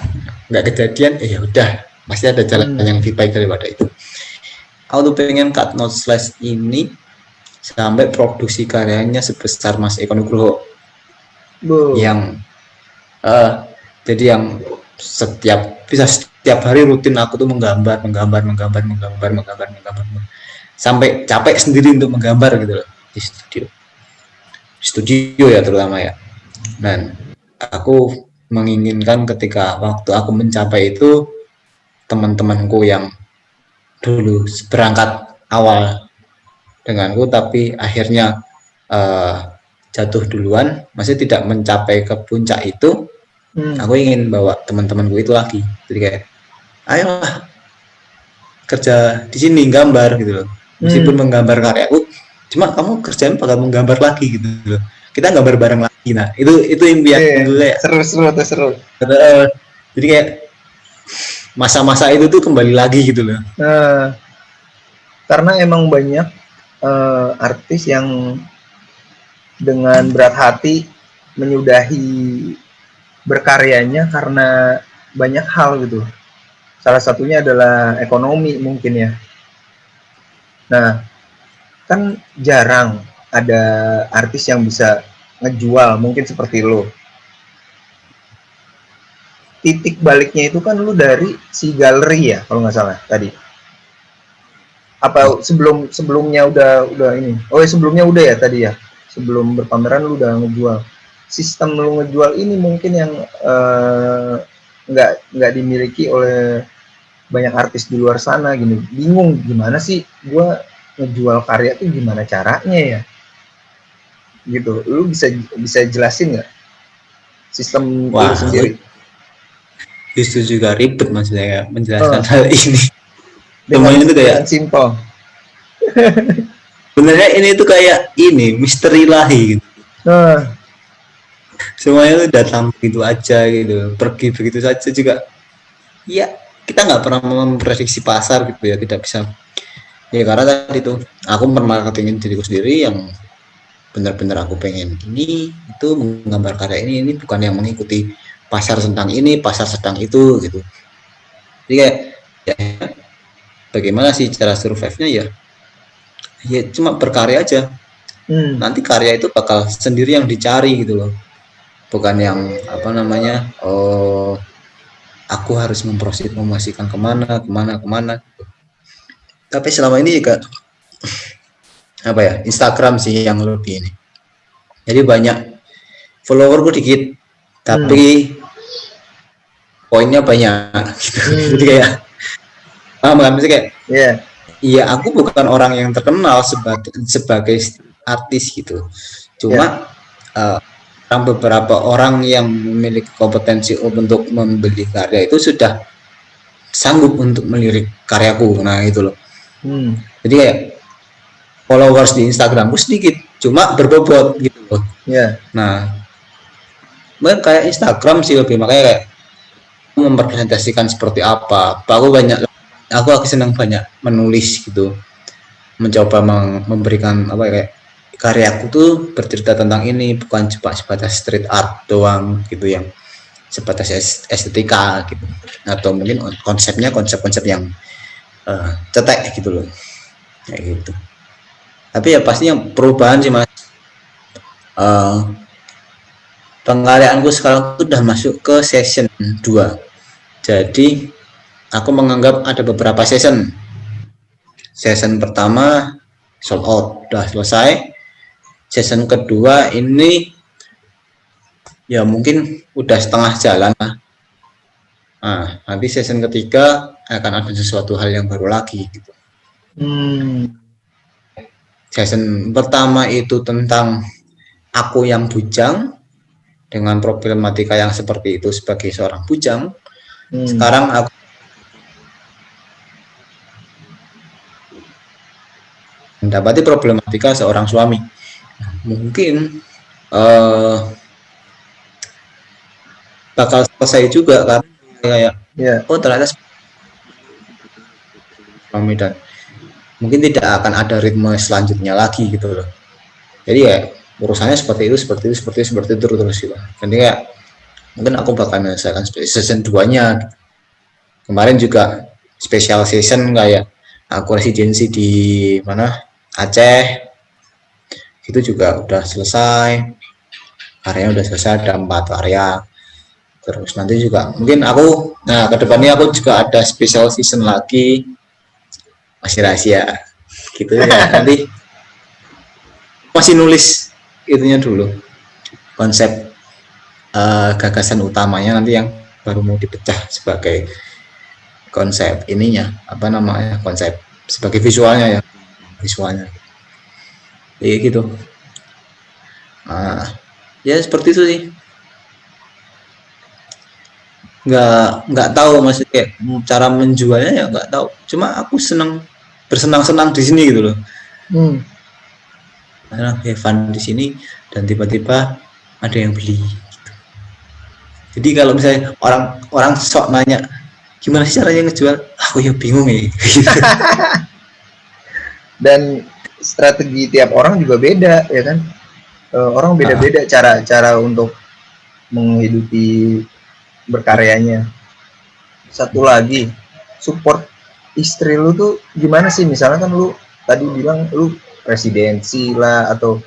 nggak kejadian, ya udah masih ada jalan yang lebih baik daripada itu. Aku tuh pengen Cut No Slice ini sampai produksi karyanya sebesar Mas Eko Nugroho, yang jadi yang setiap hari rutin aku tuh menggambar sampai capek sendiri untuk menggambar gitu loh, di studio ya terutama ya. Dan aku menginginkan ketika waktu aku mencapai itu, teman-temanku yang dulu berangkat awal denganku tapi akhirnya jatuh duluan, masih tidak mencapai ke puncak itu, aku ingin bawa teman-temanku itu lagi. Jadi kayak ayolah kerja di sini gambar gitu loh, meskipun menggambar karyaku, cuma kamu kerjaan bakal menggambar lagi gitu loh, kita gambar bareng lagi. Nah itu impian gue ya. Seru. Jadi kayak masa-masa itu tuh kembali lagi gitu loh. Karena emang banyak artis yang dengan berat hati menyudahi berkaryanya karena banyak hal gitu. Salah satunya adalah ekonomi mungkin ya. Nah, kan jarang ada artis yang bisa ngejual mungkin seperti lo. Titik baliknya itu kan lu dari si galeri ya kalau nggak salah tadi. Apa sebelumnya udah ini? Oh ya sebelumnya udah ya tadi ya. Sebelum berpameran lu udah ngejual. Sistem lu ngejual ini mungkin yang nggak dimiliki oleh banyak artis di luar sana gini. Bingung gimana sih gua ngejual karya tuh gimana caranya ya? Gitu. Lu bisa jelasin nggak sistem lu sendiri? Justru juga ribet maksudnya menjelaskan hal ini. Dengan itu kayak simpel. Sebenarnya ini tuh kayak ini misteri ilahi gitu. Semuanya tuh datang begitu aja gitu, pergi begitu saja juga. ya kita nggak pernah memprediksi pasar gitu ya, tidak bisa ya, karena tadi itu aku marketingin diriku sendiri yang benar-benar aku pengen ini itu menggambar karya ini bukan yang mengikuti pasar tentang ini, pasar sedang itu gitu. Jadi kayak ya, bagaimana sih cara survive-nya ya cuma berkarya aja. Nanti karya itu bakal sendiri yang dicari gitu loh, bukan yang apa namanya aku harus mempromosikan kemana. Tapi selama ini juga apa ya, Instagram sih yang lebih ini, jadi banyak followerku dikit tapi poinnya banyak gitu. Jadi kayak paham kan, maksudnya kayak iya aku bukan orang yang terkenal sebagai artis gitu, cuma beberapa orang yang memiliki kompetensi untuk membeli karya itu sudah sanggup untuk melirik karyaku, nah itu loh. Jadi kayak followers di Instagramku sedikit, cuma berbobot gitu loh. Nah, kayak Instagram sih lebih, makanya kayak mempresentasikan seperti apa. Aku senang banyak menulis gitu, mencoba memberikan apa ya, kayak karyaku tuh bercerita tentang ini, bukan cuma sebatas street art doang gitu, yang sebatas estetika gitu, atau mungkin konsep-konsep yang cetek gitu loh, kayak gitu. Tapi ya pasti yang perubahan sih mas, pengkaryaanku sekarang udah masuk ke season 2, jadi aku menganggap ada beberapa season. Season pertama sold out, udah selesai. Season kedua ini ya mungkin udah setengah jalan lah. Nah, nanti season ketiga akan ada sesuatu hal yang baru lagi gitu. Season pertama itu tentang aku yang bujang dengan problematika yang seperti itu sebagai seorang bujang. Sekarang aku mendapati problematika seorang suami. Mungkin bakal selesai juga kan, kayak oh ternyata suami, dan mungkin tidak akan ada ritme selanjutnya lagi gitu loh. Jadi ya urusannya seperti itu terus gitu. Jadi kayak mungkin aku bakal menyelesaikan season 2-nya. Kemarin juga special season kayak aku residensi di mana, Aceh, itu juga udah selesai, karyanya udah selesai, ada 4 karya. Terus nanti juga mungkin aku, nah kedepannya aku juga ada special season lagi, masih rahasia gitu ya. Nanti masih nulis itunya dulu, konsep gagasan utamanya nanti yang baru mau dipecah sebagai konsep ininya, apa namanya, konsep sebagai visualnya ya gitu. Ya seperti itu sih, nggak tahu maksudnya kayak cara menjualnya ya nggak tahu, cuma aku bersenang-senang di sini gitu loh. Karena have fun di sini dan tiba-tiba ada yang beli gitu. Jadi kalau misalnya orang sok nanya gimana sih caranya ngejual, aku ya bingung ya gitu. Dan strategi tiap orang juga beda ya kan, orang beda-beda cara untuk menghidupi berkaryanya. Satu lagi, support istri lu tuh gimana sih? Misalnya kan lu tadi bilang lu residensi lah, atau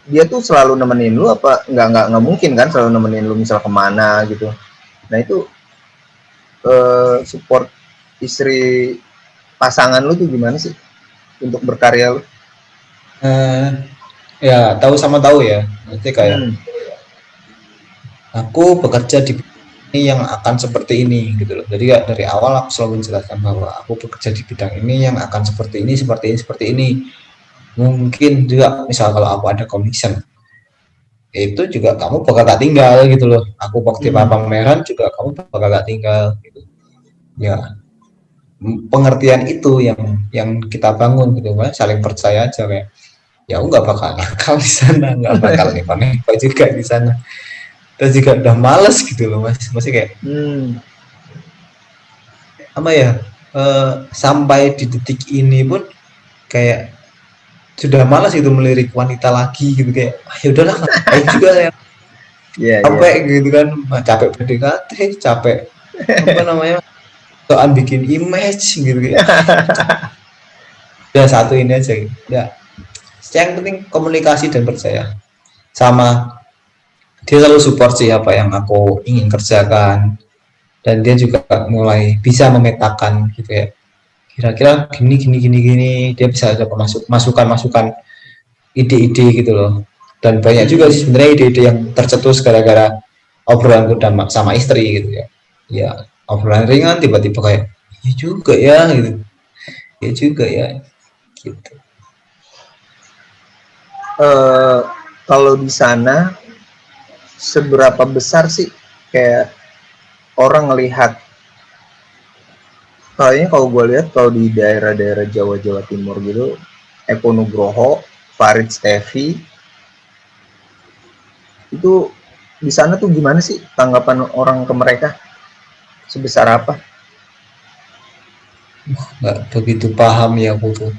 dia tuh selalu nemenin lu apa nggak mungkin kan selalu nemenin lu misal kemana gitu. Nah itu support istri pasangan lu tuh gimana sih untuk berkarya lu? Ya tahu ya, nanti kayak aku bekerja di ini yang akan seperti ini gitu loh. Jadi kayak dari awal aku selalu menjelaskan bahwa aku bekerja di bidang ini yang akan seperti ini. Mungkin juga misal kalau aku ada commission, itu juga kamu bakal gak tinggal gitu loh. Aku waktu pameran juga kamu bakal gak tinggal gitu. Ya pengertian itu yang kita bangun gitu, saling percaya aja, kayak ya aku nggak bakal nakal di sana, nggak bakal nepa juga di sana. Terus juga udah males gitu loh mas, masih kayak apa ya, sampai di detik ini pun kayak sudah malas itu melirik wanita lagi gitu, kayak ya udahlah ngapain juga ya, Iya, iya. capek gitu kan, capek PDKT, capek apa namanya, soal bikin image gitu kayak ya satu ini aja gitu. Ya yang penting komunikasi dan percaya, sama dia selalu support sih apa yang aku ingin kerjakan, dan dia juga mulai bisa memetakan gitu ya, kira-kira gini gini gini gini, dia bisa ada masukan masukan, ide-ide gitu loh. Dan banyak juga sih sebenarnya ide-ide yang tercetus gara-gara obrolan sama istri gitu ya, ya obrolan ringan tiba-tiba kayak ya juga ya gitu, ya juga ya gitu. Kalau di sana seberapa besar sih kayak orang ngelihat, kayaknya kalau gue lihat kalau di daerah-daerah Jawa Timur gitu, Eko Nugroho, Farid Stevi itu di sana tuh gimana sih tanggapan orang ke mereka, sebesar apa? Nggak begitu paham ya aku tuh,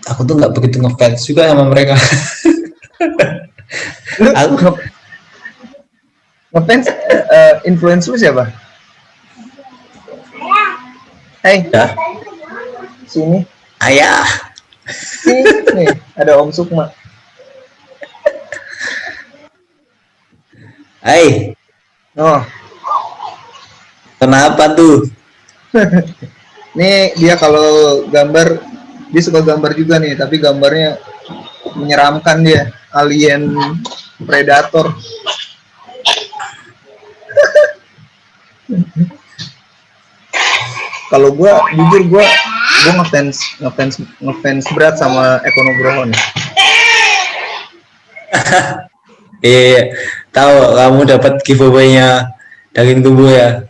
aku tuh nggak begitu ngefans juga sama mereka. Aku Ngefans, influence lu siapa? Hai, ya sini. ayah, Nih, ada Om Sukma. hai, Oh, kenapa tuh? nih dia kalau gambar, dia suka gambar juga nih, tapi gambarnya menyeramkan dia, alien predator. Kalau gue jujur gue ngefans berat sama Eko Nugroho nih. Iya, tahu kamu dapat giveaway-nya daging tubuh ya.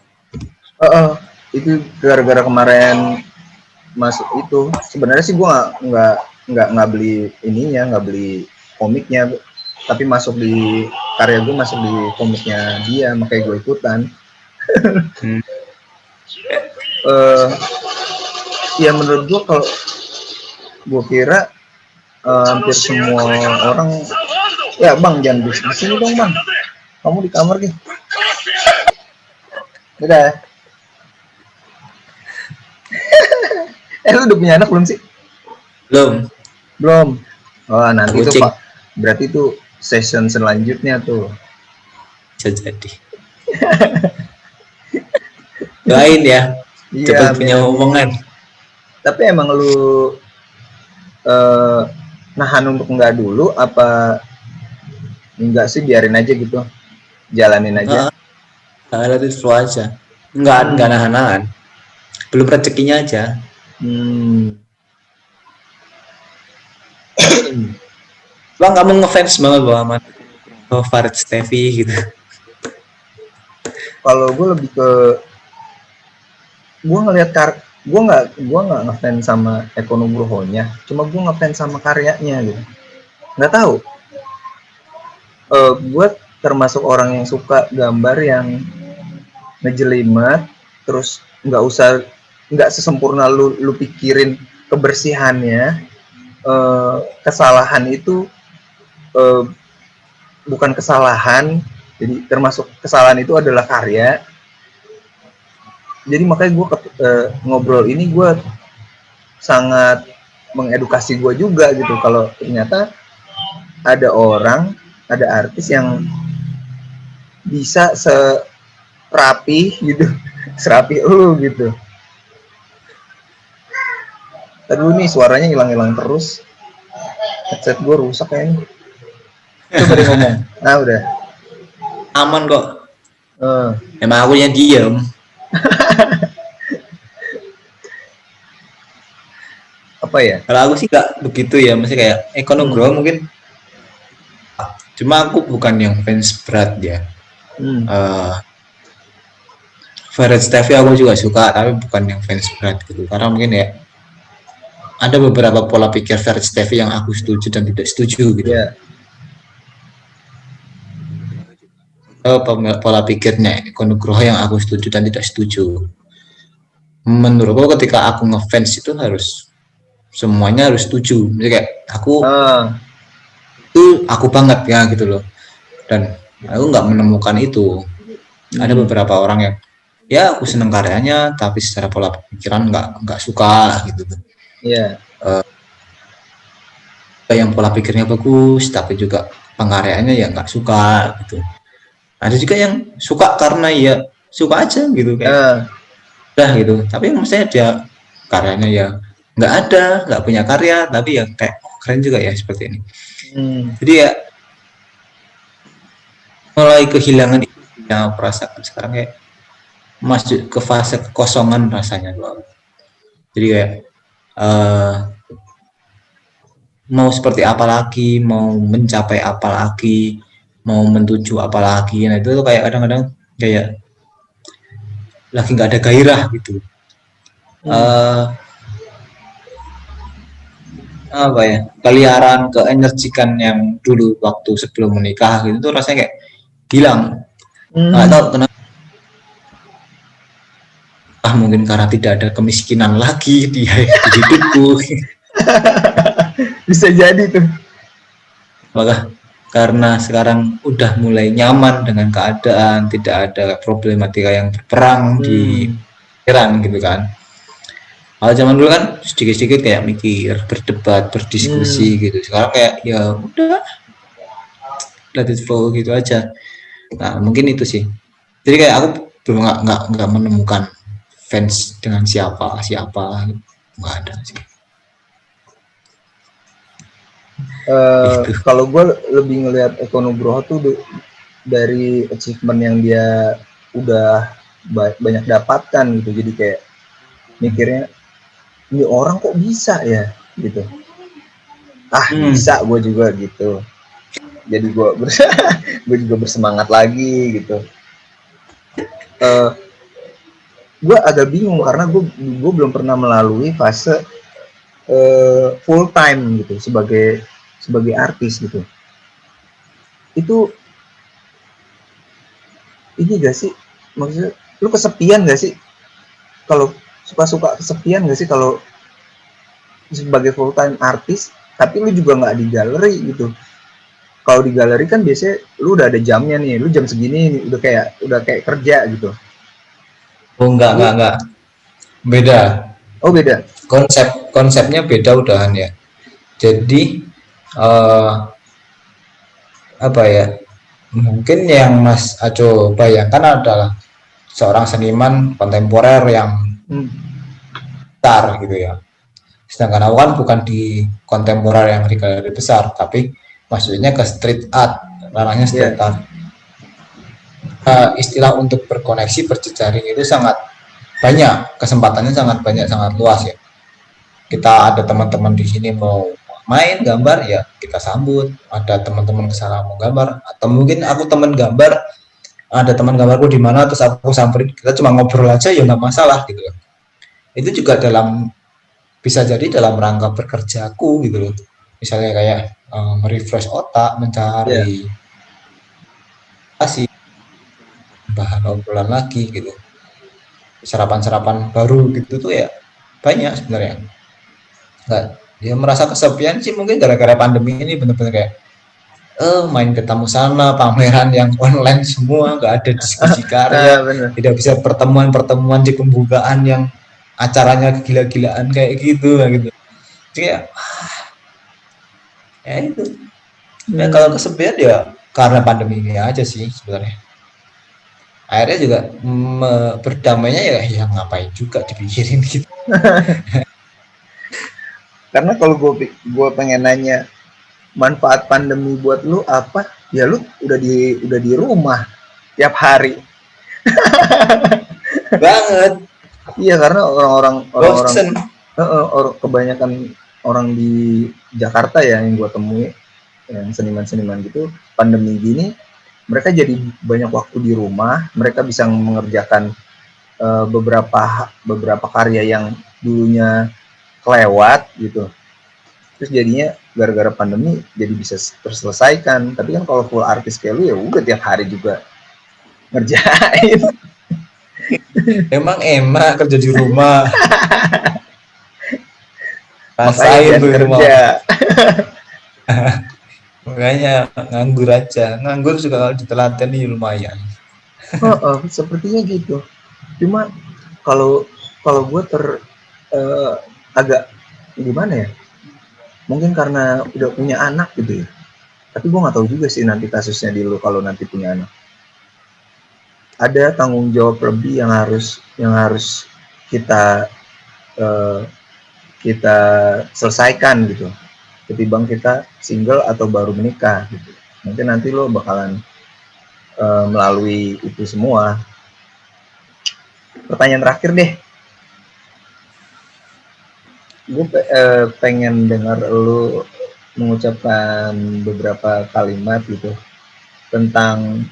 Itu gara-gara kemarin masuk itu. Sebenarnya sih gue nggak beli ininya, nggak beli komiknya, tapi masuk di karya gue, masuk di komiknya dia, makanya gue ikutan. Ya menurut gue, kalau gue kira hampir semua orang, ya bang jangan di sini dong bang, kamu di kamar gitu. Udah. Lu udah punya anak belum sih? Belum. Oh nanti itu Pak, berarti itu session selanjutnya tuh. Bisa jadi. Doain ya, cepat punya omongan. Tapi emang lu nahan untuk enggak dulu, apa enggak sih, biarin aja gitu, jalanin aja? Relatif slow aja, enggak nahan-nahan, belum rezekinya aja. Bang, kamu ngefans banget sama Farid Stevi gitu? Kalau gue lebih ke, gue ngelihat gue nggak ngefans sama Eko Nugroho-nya, cuma gue ngefans sama karyanya gitu. Nggak tahu. Gue termasuk orang yang suka gambar yang ngejelimet, terus nggak sesempurna lu pikirin kebersihannya. Kesalahan itu bukan kesalahan, jadi termasuk kesalahan itu adalah karya. Jadi makanya gue ngobrol ini, gue sangat mengedukasi gue juga gitu, kalau ternyata ada artis yang bisa serapi gitu, serapi lu gitu. Aduh nih suaranya hilang-hilang terus, headset gue rusak kayaknya. Coba deh ngomong. Nah udah. Aman kok. Emang aku yang diem. Apa ya? Kalau aku sih gak begitu ya, masih kayak Eko Nugroho mungkin. Cuma aku bukan yang fans berat ya. Farid Stevi aku juga suka, tapi bukan yang fans berat gitu. Karena mungkin ya ada beberapa pola pikir Farid Stevi yang aku setuju dan tidak setuju gitu. pola pikirnya Eko Nugroho yang aku setuju dan tidak setuju. Menurutku ketika aku ngefans itu harus semuanya harus setuju. Jadi kayak aku itu aku banget ya gitu loh. Dan aku nggak menemukan itu. Ada beberapa orang yang ya aku seneng karyanya tapi secara pola pikiran nggak suka gitu. Iya. Yang pola pikirnya bagus tapi juga pengkaryaannya ya nggak suka gitu. Ada juga yang suka karena ya suka aja gitu kayak udah gitu. Tapi maksudnya dia karyanya ya nggak punya karya tapi ya kayak keren juga ya seperti ini. Jadi ya mulai kehilangan yang perasaan sekarang kayak masuk ke fase kekosongan rasanya doang. Jadi kayak mau seperti apa lagi, mau mencapai apa lagi, mau mentuju apa lagi. Nah itu tuh kayak kadang-kadang kayak lagi nggak ada gairah gitu. Apa ya, keliaran keenergikan yang dulu waktu sebelum menikah gitu tuh rasanya kayak hilang. Nggak tahu kenapa. Mungkin karena tidak ada kemiskinan lagi di hidupku. Bisa jadi tuh. Maka karena sekarang udah mulai nyaman dengan keadaan, tidak ada problematika yang berperang di Iran gitu kan. Kalau zaman dulu kan sedikit-sedikit kayak mikir, berdebat, berdiskusi gitu. Sekarang kayak ya udah let it flow gitu aja. Nah mungkin itu sih. Jadi kayak aku belum nggak menemukan fans dengan siapa nggak ada sih. Kalau gue lebih ngelihat Eko Nugroho tuh dari achievement yang dia udah banyak dapatkan gitu. Jadi kayak mikirnya ini orang kok bisa ya gitu. Bisa gue juga gitu. Jadi gue juga bersemangat lagi gitu. Gue agak bingung karena gue belum pernah melalui fase full time gitu sebagai artis gitu. Itu ini gak sih, maksudnya lu kesepian gak sih kalau suka kesepian gak sih kalau sebagai full time artis tapi lu juga nggak di galeri gitu. Kalau di galeri kan biasanya lu udah ada jamnya nih, lu jam segini nih, udah kayak kerja gitu. Oh enggak. Beda. Oh beda. Konsepnya beda udahan ya. Jadi apa ya? Mungkin yang Mas Aco bayangkan adalah seorang seniman kontemporer yang besar gitu ya. Sedangkan aku kan bukan di kontemporer yang di galeri besar, tapi maksudnya ke street art, ranahnya street art. Istilah untuk berkoneksi berjejaring itu sangat banyak, kesempatannya sangat banyak, sangat luas ya. Kita ada teman-teman di sini mau main gambar ya kita sambut, ada teman-teman kesana mau gambar, atau mungkin aku teman gambar, ada teman gambarku di mana terus aku samperin, kita cuma ngobrol aja ya nggak masalah gitu loh. Itu juga bisa jadi dalam rangka bekerjaku gitu loh. Misalnya kayak merefresh otak, mencari bahan obrolan lagi gitu, sarapan baru gitu tuh ya banyak sebenarnya. Nggak, ya merasa kesepian sih mungkin gara-gara pandemi ini bener-bener kayak main ketemu sana, pameran yang online semua, nggak ada diskusi karya, tidak bisa pertemuan di pembukaan yang acaranya gila-gilaan kayak gitu. Jadi ya itu. Ya, kalau kesepian ya karena pandemi ini aja sih sebenarnya. Akhirnya juga berdamainya ya ngapain juga dipikirin gitu. Karena kalau gue pengen nanya manfaat pandemi buat lu apa, ya lu udah di rumah tiap hari. Banget. Iya, karena orang kebanyakan orang di Jakarta ya yang gue temui, yang seniman-seniman gitu, pandemi gini mereka jadi banyak waktu di rumah, mereka bisa mengerjakan beberapa karya yang dulunya kelewat gitu. Terus jadinya gara-gara pandemi jadi bisa terselesaikan. Tapi kan kalau full artis kayak lu ya udah tiap hari juga ngerjain. Emang enak kerja di rumah. Makanya Rasain jangan tuh di rumah. kerja. Makanya nganggur aja. Nganggur juga kalau ditelaten nih lumayan. Sepertinya gitu. Cuma kalau gue agak gimana ya? Mungkin karena udah punya anak gitu ya. Tapi gue nggak tahu juga sih nanti kasusnya di lu kalau nanti punya anak. Ada tanggung jawab lebih yang harus kita kita selesaikan gitu. Ketimbang kita single atau baru menikah gitu. Mungkin nanti lo bakalan melalui itu semua. Pertanyaan terakhir deh. Gue pengen dengar lo mengucapkan beberapa kalimat gitu tentang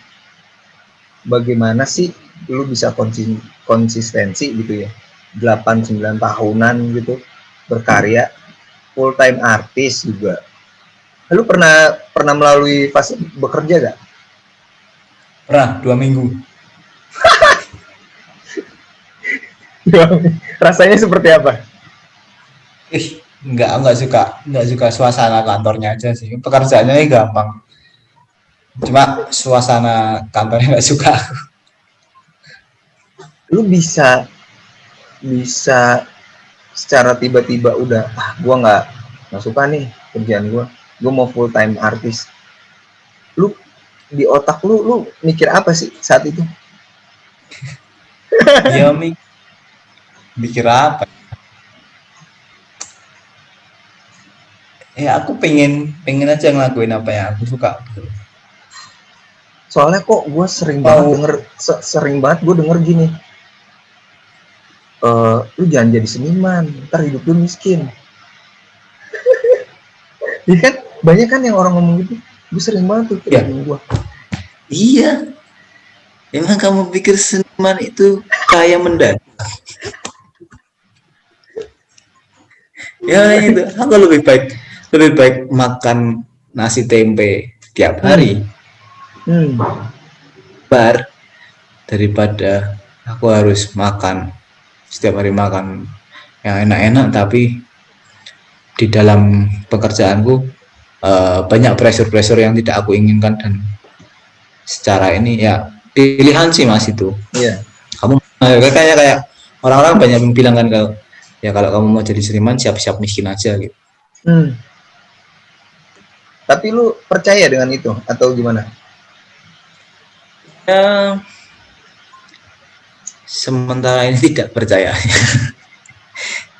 bagaimana sih lu bisa konsistensi gitu ya 8-9 tahunan gitu berkarya, full time artis juga. Lu pernah melalui fase bekerja gak? Pernah 2 minggu. Rasanya seperti apa? Enggak suka suasana kantornya aja sih. Pekerjaannya gampang. Cuma suasana kantornya nggak suka. Lu bisa secara tiba-tiba udah gua nggak suka nih kerjaan gua mau full time artis. Lu di otak lu mikir apa sih saat itu? Dia mikir apa? Aku pengen aja ngelakuin apa yang aku suka. Soalnya kok gue sering banget gue denger gini, lu jangan jadi seniman, ntar hidup lu miskin. Iya kan, banyak kan yang orang ngomong gitu. Gue sering banget tuh ketemu gue. Iya. Emang kamu pikir seniman itu kaya mendadak? Ya itu, aku lebih baik makan nasi tempe tiap hari. Bar daripada aku harus makan setiap hari makan yang enak-enak tapi di dalam pekerjaanku banyak pressure yang tidak aku inginkan dan secara ini ya pilihan sih Mas itu. Iya. Kamu kayak orang-orang banyak yang bilang kan kalau kamu mau jadi seniman siap-siap miskin aja gitu. Tapi lu percaya dengan itu atau gimana? Ya, sementara ini tidak percaya.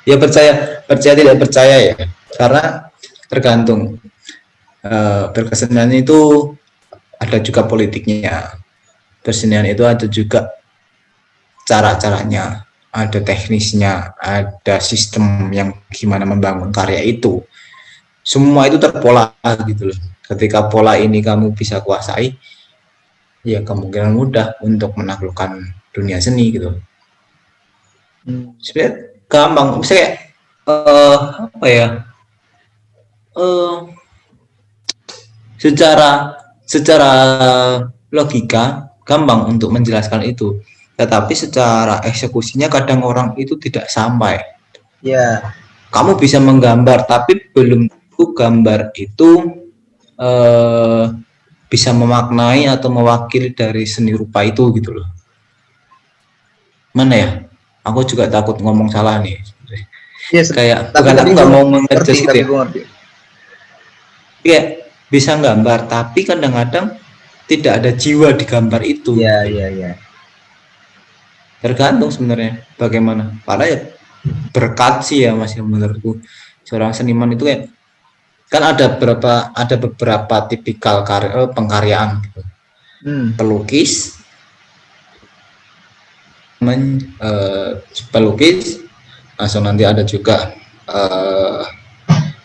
Ya percaya tidak percaya ya, karena tergantung. Berkesenian itu ada juga politiknya, kesenian itu ada juga cara-caranya, ada teknisnya, ada sistem yang gimana membangun karya itu. Semua itu terpola gitu loh. Ketika pola ini kamu bisa kuasai, ya kemungkinan mudah untuk menaklukkan dunia seni gitu. Sebenarnya gampang, misalnya apa ya? Secara logika gampang untuk menjelaskan itu, tetapi secara eksekusinya kadang orang itu tidak sampai. Ya. Kamu bisa menggambar, tapi belum tentu gambar itu bisa memaknai atau mewakili dari seni rupa itu gitu loh. Mana ya? Aku juga takut ngomong salah nih. Yes, kayak bukan aku nggak mau mengerti gitu ya. Iya, bisa gambar, tapi kadang-kadang tidak ada jiwa di gambar itu. Iya. Tergantung sebenarnya bagaimana. Karena ya berkat sih ya masih menurutku. Seorang seniman itu kan ada beberapa tipikal pengkaryaan gitu. Pelukis, langsung nanti ada juga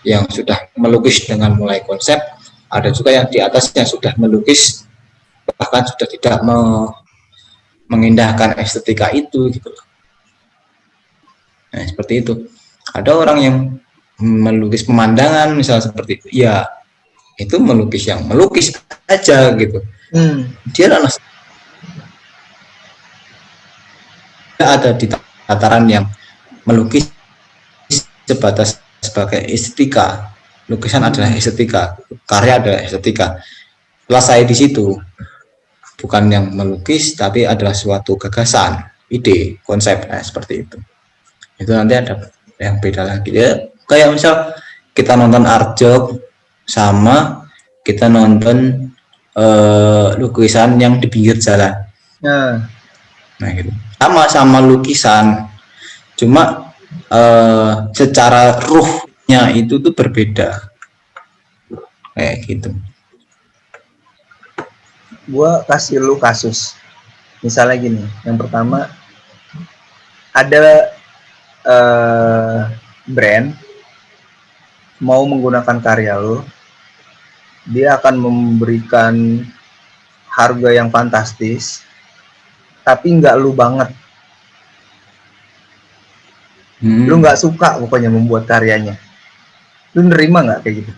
yang sudah melukis dengan mulai konsep, ada juga yang di atasnya sudah melukis bahkan sudah tidak mengindahkan estetika itu gitu. Nah seperti itu. Ada orang yang melukis pemandangan misalnya seperti itu, ya itu melukis yang melukis aja gitu. Dia adalah ada di tataran yang melukis sebatas sebagai estetika. Lukisan adalah estetika, karya adalah estetika. Setelah saya di situ, bukan yang melukis, tapi adalah suatu gagasan, ide, konsep, seperti itu. Itu nanti ada yang beda lagi. Ya, kayak misal kita nonton art job sama kita nonton lukisan yang di pinggir jalan. Nah gitu. Sama-sama lukisan, cuma secara ruhnya itu tuh berbeda. Kayak gitu. Gua kasih lu kasus. Misalnya gini, yang pertama ada brand mau menggunakan karya lu, dia akan memberikan harga yang fantastis, tapi nggak lu banget. Lu nggak suka pokoknya membuat karyanya. Lu nerima nggak kayak gitu?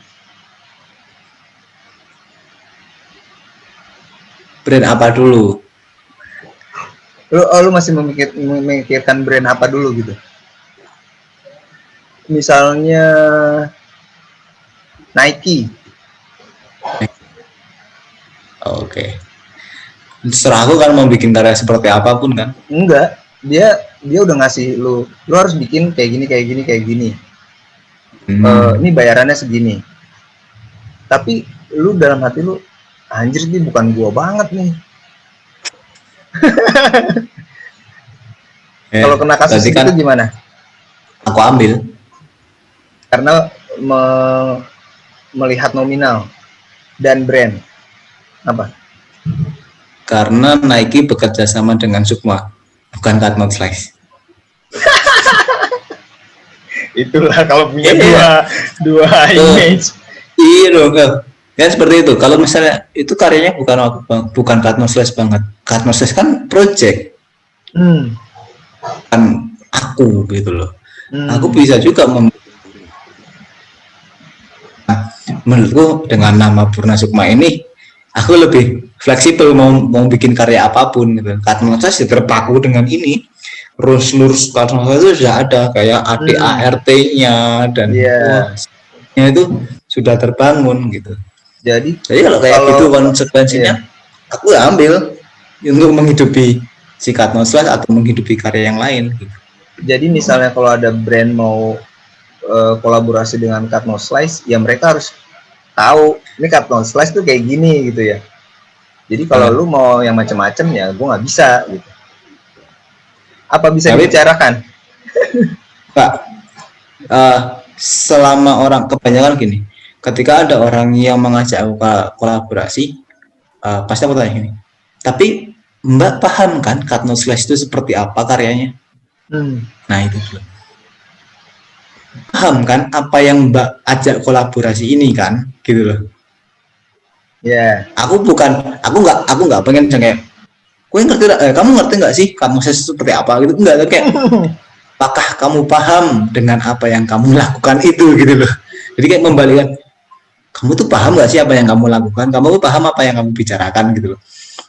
Brand apa dulu? Lu masih memikirkan brand apa dulu gitu? Misalnya Nike. Oke. Terserah aku kan mau bikin karya seperti apapun kan? Enggak, dia udah ngasih lu harus bikin kayak gini. Ini bayarannya segini. Tapi lu dalam hati lu, anjir ini bukan gua banget nih. Kalau kena kasus itu kan, gimana? Aku ambil. Karena melihat nominal dan brand. Apa? Karena Nike bekerja sama dengan Sukma, bukan Cut Slice. Itulah kalau punya dua image. Iya dong, kan seperti itu. Kalau misalnya itu karyanya bukan Cut Slice banget. Cut Slice kan project, kan aku gitu loh. Aku bisa juga menurutku dengan nama Purna Sukma ini aku lebih fleksibel mau bikin karya apapun gitu. Karena saya terpaku dengan ini. Lurus karena itu sudah ada kayak ADART-nya dan itu sudah terbangun gitu. Jadi kalau gitu konsekuensinya aku ambil untuk menghidupi si Cut Slice atau menghidupi karya yang lain gitu. Jadi misalnya kalau ada brand mau kolaborasi dengan Cut Slice, ya mereka harus tahu ini Cut Slice tuh kayak gini gitu ya. Jadi kalau lu mau yang macam-macam ya gue nggak bisa gitu. Apa bisa dibicarakan? Pak, selama orang kebanyakan gini, ketika ada orang yang mengajak aku kolaborasi, pasti aku tanya gini. Tapi Mbak paham kan Cut Slice itu seperti apa karyanya? Nah itu dulu. Paham kan apa yang Mbak ajak kolaborasi ini kan, gitu loh. Ya. Yeah. Aku nggak pengen kayak, kamu ngerti nggak sih Cut Slice seperti apa gitu? Enggak, kayak apakah kamu paham dengan apa yang kamu lakukan itu gitu loh. Jadi kayak membalikkan, kamu tuh paham nggak sih apa yang kamu lakukan? Kamu tuh paham apa yang kamu bicarakan gitu loh.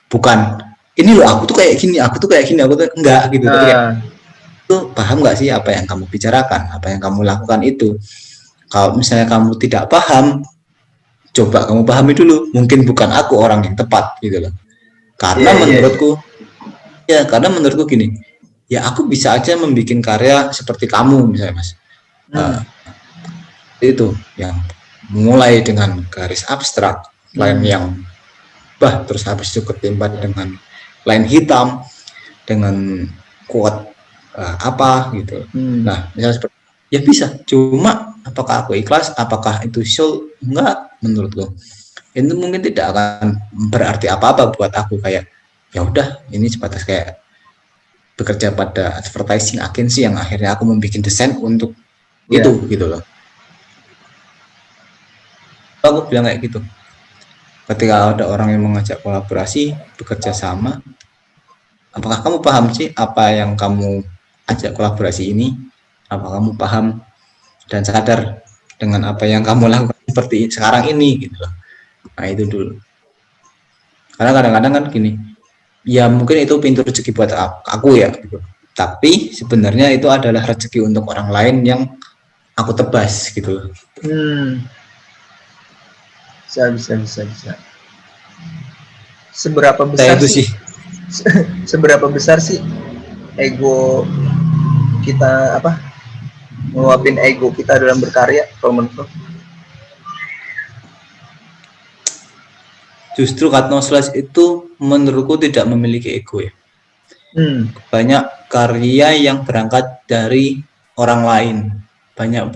Bukan ini loh aku tuh kayak gini, aku tuh enggak gitu. Tapi kayak, tuh paham nggak sih apa yang kamu bicarakan, apa yang kamu lakukan itu? Kalau misalnya kamu tidak paham, coba kamu pahami dulu. Mungkin bukan aku orang yang tepat gitu loh. Karena karena menurutku gini, ya aku bisa aja membuat karya seperti kamu misalnya Mas. Itu yang mulai dengan garis abstrak, line yang terus habis itu ketimpa dengan line hitam dengan quote apa gitu. Nah, misalnya seperti ya bisa. Cuma apakah aku ikhlas? Apakah itu show? Enggak, menurutku. Itu mungkin tidak akan berarti apa-apa buat aku, kayak ya udah ini sebatas kayak bekerja pada advertising agency yang akhirnya aku membuat desain untuk itu gitu loh. Aku bilang kayak gitu. Ketika ada orang yang mengajak kolaborasi, bekerja sama, apakah kamu paham sih apa yang kamu ajak kolaborasi ini? Apa kamu paham dan sadar dengan apa yang kamu lakukan seperti sekarang ini gitu loh. Nah itu dulu. Karena kadang-kadang kan gini, ya mungkin itu pintu rezeki buat aku ya gitu. tapi sebenarnya itu adalah rezeki untuk orang lain yang aku tebas gitu. Bisa. Seberapa Saya besar itu sih? sih Seberapa besar sih ego kita, ngeluapin ego kita dalam berkarya kalau menurut lo? justru Katnoslas itu menurutku tidak memiliki ego ya. Banyak karya yang berangkat dari orang lain, banyak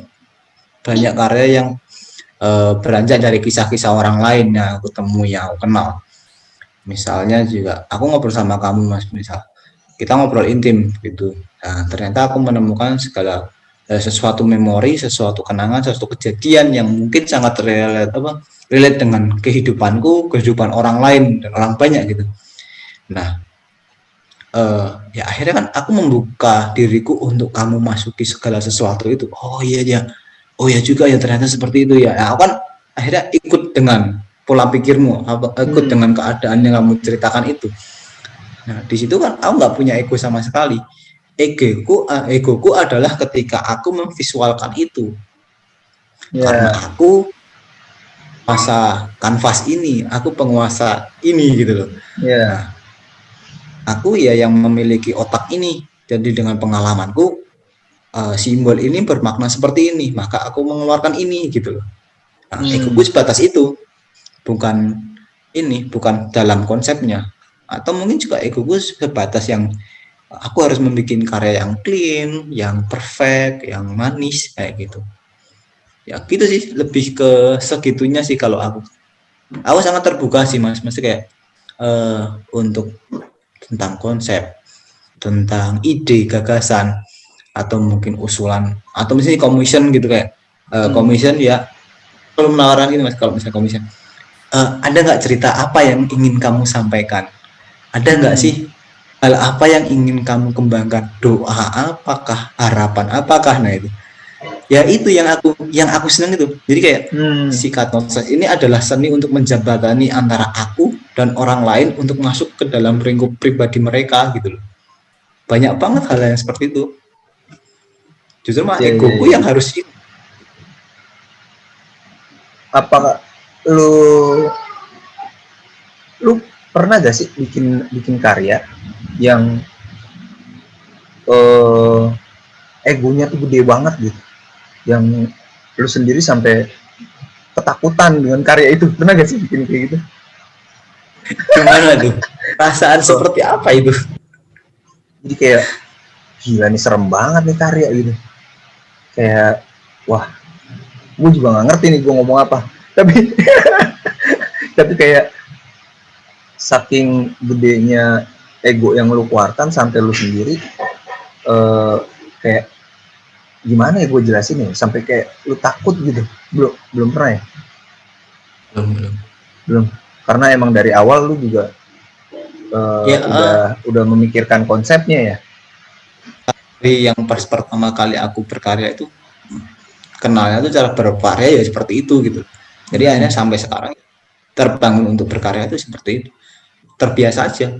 karya yang beranjak dari kisah-kisah orang lain yang aku temui, yang aku kenal. Misalnya juga aku ngobrol sama kamu Mas, misal kita ngobrol intim gitu. Nah, ternyata aku menemukan segala sesuatu memori, sesuatu kenangan, sesuatu kejadian yang mungkin sangat relate dengan kehidupanku, kehidupan orang lain dan orang banyak gitu. Nah, ya akhirnya kan aku membuka diriku untuk kamu masuki segala sesuatu itu. Oh iya ya, oh ya juga ya, ternyata seperti itu ya. Nah, aku kan akhirnya ikut dengan pola pikirmu, ikut dengan keadaan yang kamu ceritakan itu. Nah, di situ kan aku nggak punya ego sama sekali. Egoku adalah ketika aku memvisualkan itu. Karena aku penguasa kanvas ini, aku penguasa ini gitu loh. Nah, aku ya yang memiliki otak ini. Jadi dengan pengalamanku, simbol ini bermakna seperti ini, maka aku mengeluarkan ini gitu loh. Nah, egoku sebatas itu. Bukan dalam konsepnya. Atau mungkin juga egoku sebatas yang aku harus membuat karya yang clean, yang perfect, yang manis kayak gitu. Ya gitu sih, lebih ke segitunya sih kalau aku. Aku sangat terbuka sih Mas, maksudnya kayak untuk tentang konsep, tentang ide, gagasan, atau mungkin usulan, atau misalnya commission gitu kayak commission ya. Kalau menawarkan gitu Mas, kalau misalnya commission, ada nggak cerita apa yang ingin kamu sampaikan? Ada nggak sih hal apa yang ingin kamu kembangkan? Doa apakah? Harapan apakah? Nah itu. Ya itu yang aku senang itu. Jadi kayak si Katnoslas ini adalah seni untuk menjembatani antara aku dan orang lain untuk masuk ke dalam lingkup pribadi mereka gitu loh. Banyak banget hal yang seperti itu. Justru mah egoku yang harus itu. Apa lu pernah gak sih bikin karya yang egonya tuh gede banget gitu, yang lu sendiri sampai ketakutan dengan karya itu? Pernah gak sih bikin kayak gitu? Gimana tuh? Perasaan seperti apa itu? Jadi kayak gila nih, serem banget nih karya gitu. Kayak wah, gue juga gak ngerti nih gue ngomong apa. Tapi kayak saking gedenya ego yang lu keluarkan sampai lu sendiri kayak gimana ya gue jelasin ya, sampai kayak lu takut gitu. Belum pernah ya? Belum. Karena emang dari awal lu juga udah memikirkan konsepnya ya. Dari yang pas pertama kali aku berkarya itu, kenalnya tuh cara berkarya ya seperti itu gitu. Jadi akhirnya sampai sekarang terbangun untuk berkarya itu seperti itu. Terbiasa aja.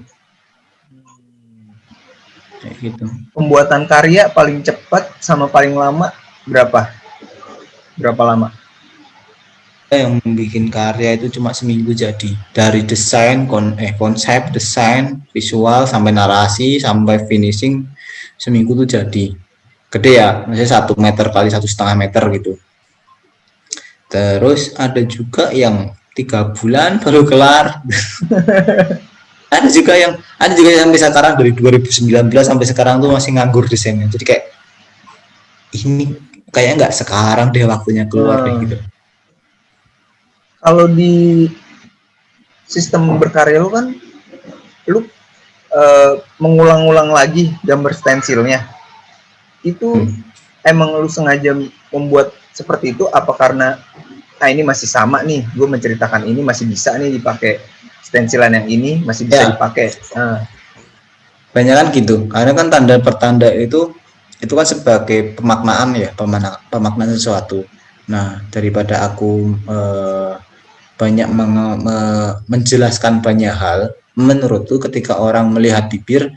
Kayak gitu. Pembuatan karya paling cepat sama paling lama berapa lama? Yang membuat karya itu cuma seminggu jadi. Dari desain, konsep, desain, visual, sampai narasi, sampai finishing, seminggu tuh jadi. Gede ya, misalnya 1 meter kali 1,5 meter gitu. Terus ada juga yang 3 bulan baru kelar. ada juga yang sampai sekarang, dari 2019 sampai sekarang tuh masih nganggur desainnya. Jadi kayak ini kayaknya nggak sekarang deh waktunya keluar deh gitu. Kalau di sistem berkarya lu kan, lu mengulang-ulang lagi gambar stensilnya. Itu emang lu sengaja membuat seperti itu apa karena ini masih sama nih, gue menceritakan ini masih bisa nih dipakai, stensilan yang ini masih bisa dipakai. Banyak kan gitu, karena kan tanda pertanda itu kan sebagai pemaknaan ya, pemaknaan sesuatu. Nah, daripada aku banyak menjelaskan banyak hal, menurutku ketika orang melihat bibir,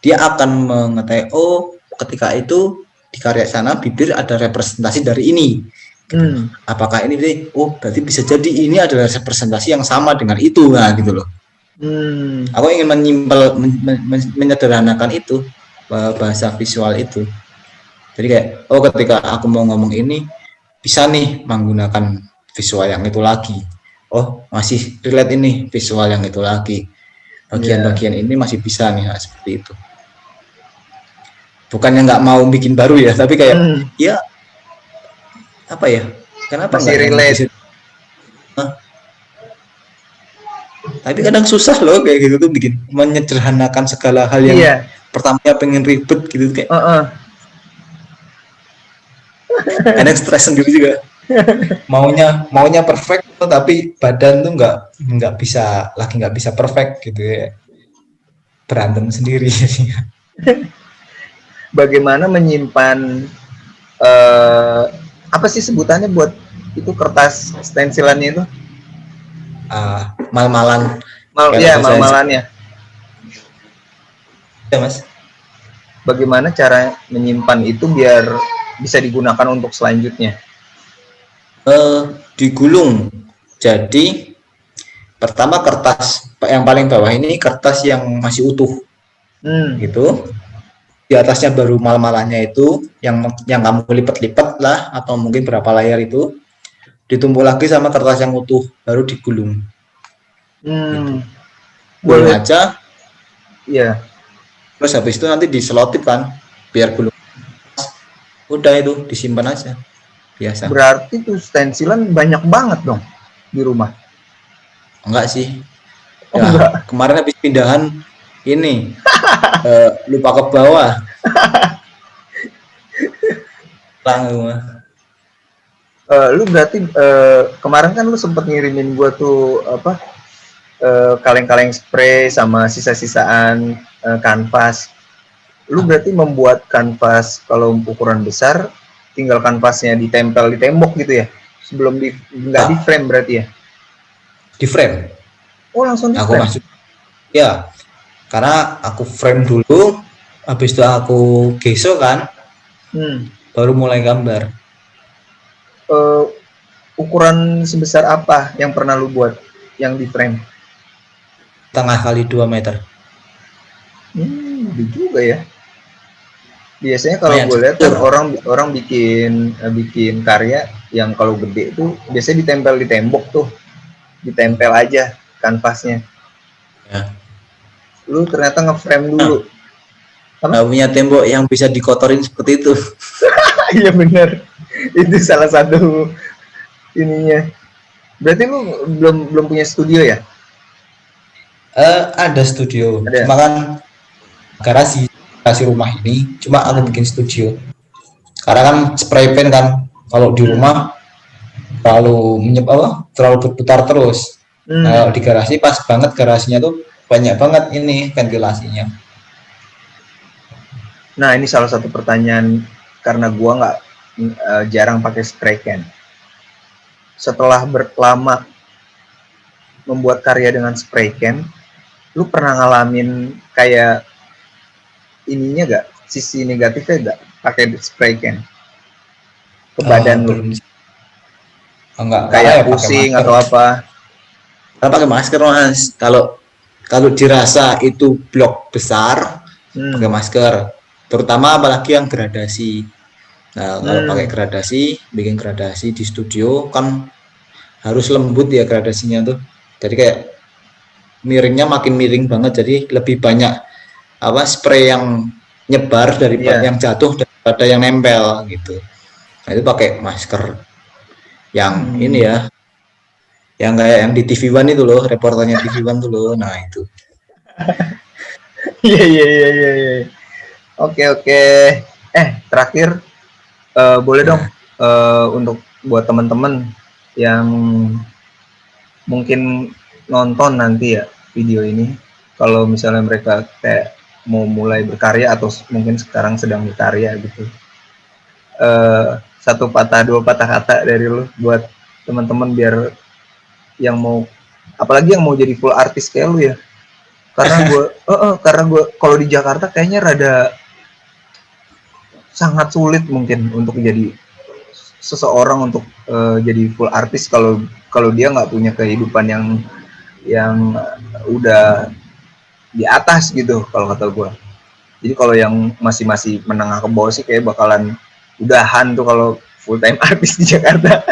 dia akan mengetahui, oh ketika itu di karya sana bibir ada representasi dari ini. Apakah ini, oh berarti bisa jadi ini adalah representasi yang sama dengan itu, nah gitu loh. Aku ingin menyederhanakan itu bahasa visual itu. Jadi kayak, oh ketika aku mau ngomong ini bisa nih menggunakan visual yang itu lagi. Oh masih relate ini visual yang itu lagi. Bagian-bagian ini masih bisa nih, nah, seperti itu. Bukannya nggak mau bikin baru ya, tapi kayak ya apa ya? Kenapa masih relate? Tapi kadang susah loh kayak gitu tuh bikin menyederhanakan segala hal yang pertamanya pengen ribet gitu kayak. Kadang stres sendiri juga. maunya perfect tapi badan tuh nggak bisa perfect gitu ya. Berantem sendiri. Bagaimana menyimpan apa sih sebutannya buat itu kertas stensilannya itu? Mal-malan. Mal-malannya. Ya, Mas. Bagaimana cara menyimpan itu biar bisa digunakan untuk selanjutnya? Digulung. Jadi pertama kertas yang paling bawah ini kertas yang masih utuh. Gitu. Di atasnya baru mal-malannya itu yang kamu lipat-lipat lah atau mungkin berapa layar itu ditumpuk lagi sama kertas yang utuh baru digulung. Gitu. Gulung aja. Iya. Terus habis itu nanti diselotip kan biar gulung. Udah itu disimpan aja. Biasa. Berarti tuh stensilan banyak banget dong di rumah. Enggak sih. Ya, kemarin habis pindahan ini lupa ke bawah. Rumah. Lu berarti kemarin kan lu sempet ngirimin gua tuh apa kaleng-kaleng spray sama sisa-sisaan kanvas. Lu berarti membuat kanvas kalau ukuran besar tinggal kanvasnya ditempel di tembok gitu ya? Sebelum nggak di frame berarti ya? Di frame. Oh langsung di frame? Ya, karena aku frame dulu, habis itu aku geso kan, baru mulai gambar. Ukuran sebesar apa yang pernah lu buat yang di frame? 1,5 x 2 meter. Lebih juga ya. Biasanya kalau gue lihat kan orang bikin karya yang kalau gede tuh biasanya ditempel di tembok tuh, ditempel aja kanvasnya. Ya. Lu ternyata nge-frame dulu. Nggak punya tembok yang bisa dikotorin seperti itu. Iya benar. Itu salah satu ininya. Berarti lu belum punya studio ya? Ada studio. Ada. Cuma kan garasi rumah ini cuma aku bikin studio karena kan spray paint kan kalau di rumah terlalu berputar terus. Kalau di garasi pas banget, garasinya tuh banyak banget ini ventilasinya. Nah ini salah satu pertanyaan karena gua nggak jarang pakai spray can. Setelah lama membuat karya dengan spray can, lu pernah ngalamin kayak ininya gak, sisi negatifnya gak pakai spray can ke badan lu? Enggak, kayak pusing atau apa? Karena pakai masker Mas. Kalau dirasa itu blok besar, pakai masker. Terutama apalagi yang gradasi. Nah, kalau pakai gradasi, bikin gradasi di studio kan harus lembut ya gradasinya tuh. Jadi kayak miringnya makin miring banget, jadi lebih banyak spray yang nyebar daripada yang jatuh daripada yang nempel gitu. Nah itu pakai masker yang ini ya, yang kayak yang di TV One itu loh, reporternya TV One tuh loh. Nah itu. Iya. Oke. Terakhir boleh dong untuk buat teman-teman yang mungkin nonton nanti ya video ini, kalau misalnya mereka kayak mau mulai berkarya atau mungkin sekarang sedang berkarya gitu, satu patah dua patah kata dari lu buat teman-teman biar yang mau, apalagi yang mau jadi full artis kayak lu ya, karena gue kalau di Jakarta kayaknya rada sangat sulit mungkin untuk jadi seseorang untuk jadi full artis kalau dia nggak punya kehidupan yang udah di atas gitu kalau kata gue. Jadi kalau yang masih menengah ke bawah sih kayak bakalan udahan tuh kalau full time artis di Jakarta.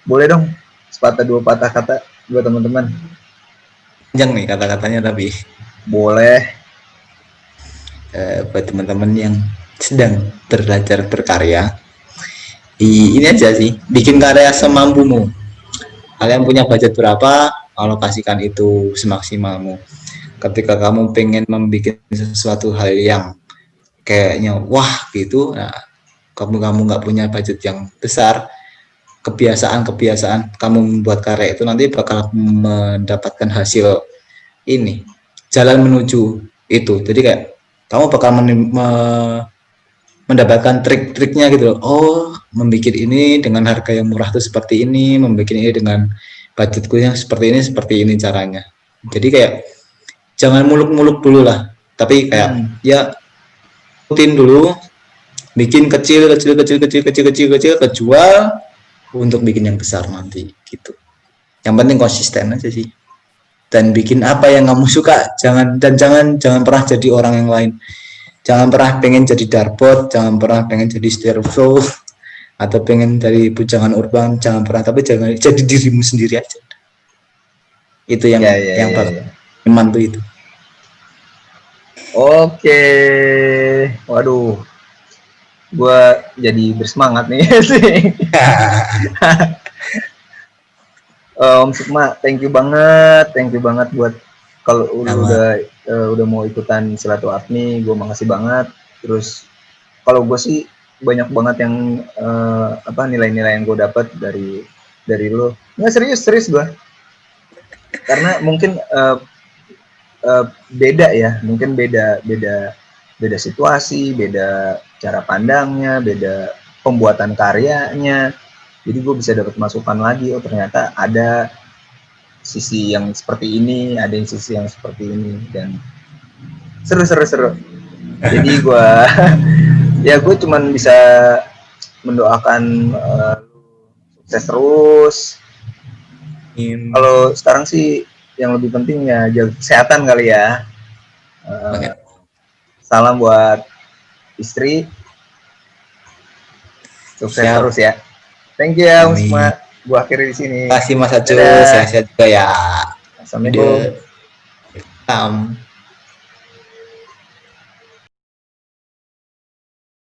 Boleh dong sepatah dua patah kata buat teman-teman. Panjang nih kata-katanya tapi Boleh. buat teman-teman yang sedang belajar berkarya, ini aja sih, bikin karya semampumu. Kalian punya budget berapa, alokasikan itu semaksimalmu. Ketika kamu pengen membuat sesuatu hal yang kayaknya wah gitu, nah kamu nggak punya budget yang besar, kebiasaan kamu membuat karya itu nanti bakal mendapatkan hasil ini, jalan menuju itu. Jadi kayak kamu bakal mendapatkan trik-triknya gitu loh. Oh, membuat ini dengan harga yang murah tuh seperti ini, membuat ini dengan budgetku yang seperti ini caranya. Jadi kayak jangan muluk-muluk dulu lah, tapi kayak ya rutin dulu, bikin kecil, kejual untuk bikin yang besar nanti gitu. Yang penting konsisten aja sih. Dan bikin apa yang kamu suka, jangan pernah jadi orang yang lain. Jangan pernah pengen jadi Darbot, jangan pernah pengen jadi Stereo atau pengen dari bujangan urban, jangan pernah, tapi jangan jadi dirimu sendiri aja. Itu yang bakal mantu itu. Oke. Waduh. Gua jadi bersemangat nih sih. Om Sukma, thank you banget buat kalau udah mau ikutan silaturahmi, gue makasih banget. Terus kalau gue sih banyak banget yang nilai-nilai yang gue dapat dari lo. Nggak, serius gue. Karena mungkin beda ya, mungkin beda situasi, beda cara pandangnya, beda pembuatan karyanya. Jadi gue bisa dapat masukan lagi, oh ternyata ada sisi yang seperti ini, ada yang sisi yang seperti ini, dan seru. Jadi gue gue cuman bisa mendoakan sukses terus. Kalau sekarang sih yang lebih penting ya jaga kesehatan kali ya. Salam buat istri, sukses terus ya. Thank you ya Usma. Gua akhiri di sini. Terima kasih Mas Acu, sehat-sehat juga ya. Assalamualaikum. Salam.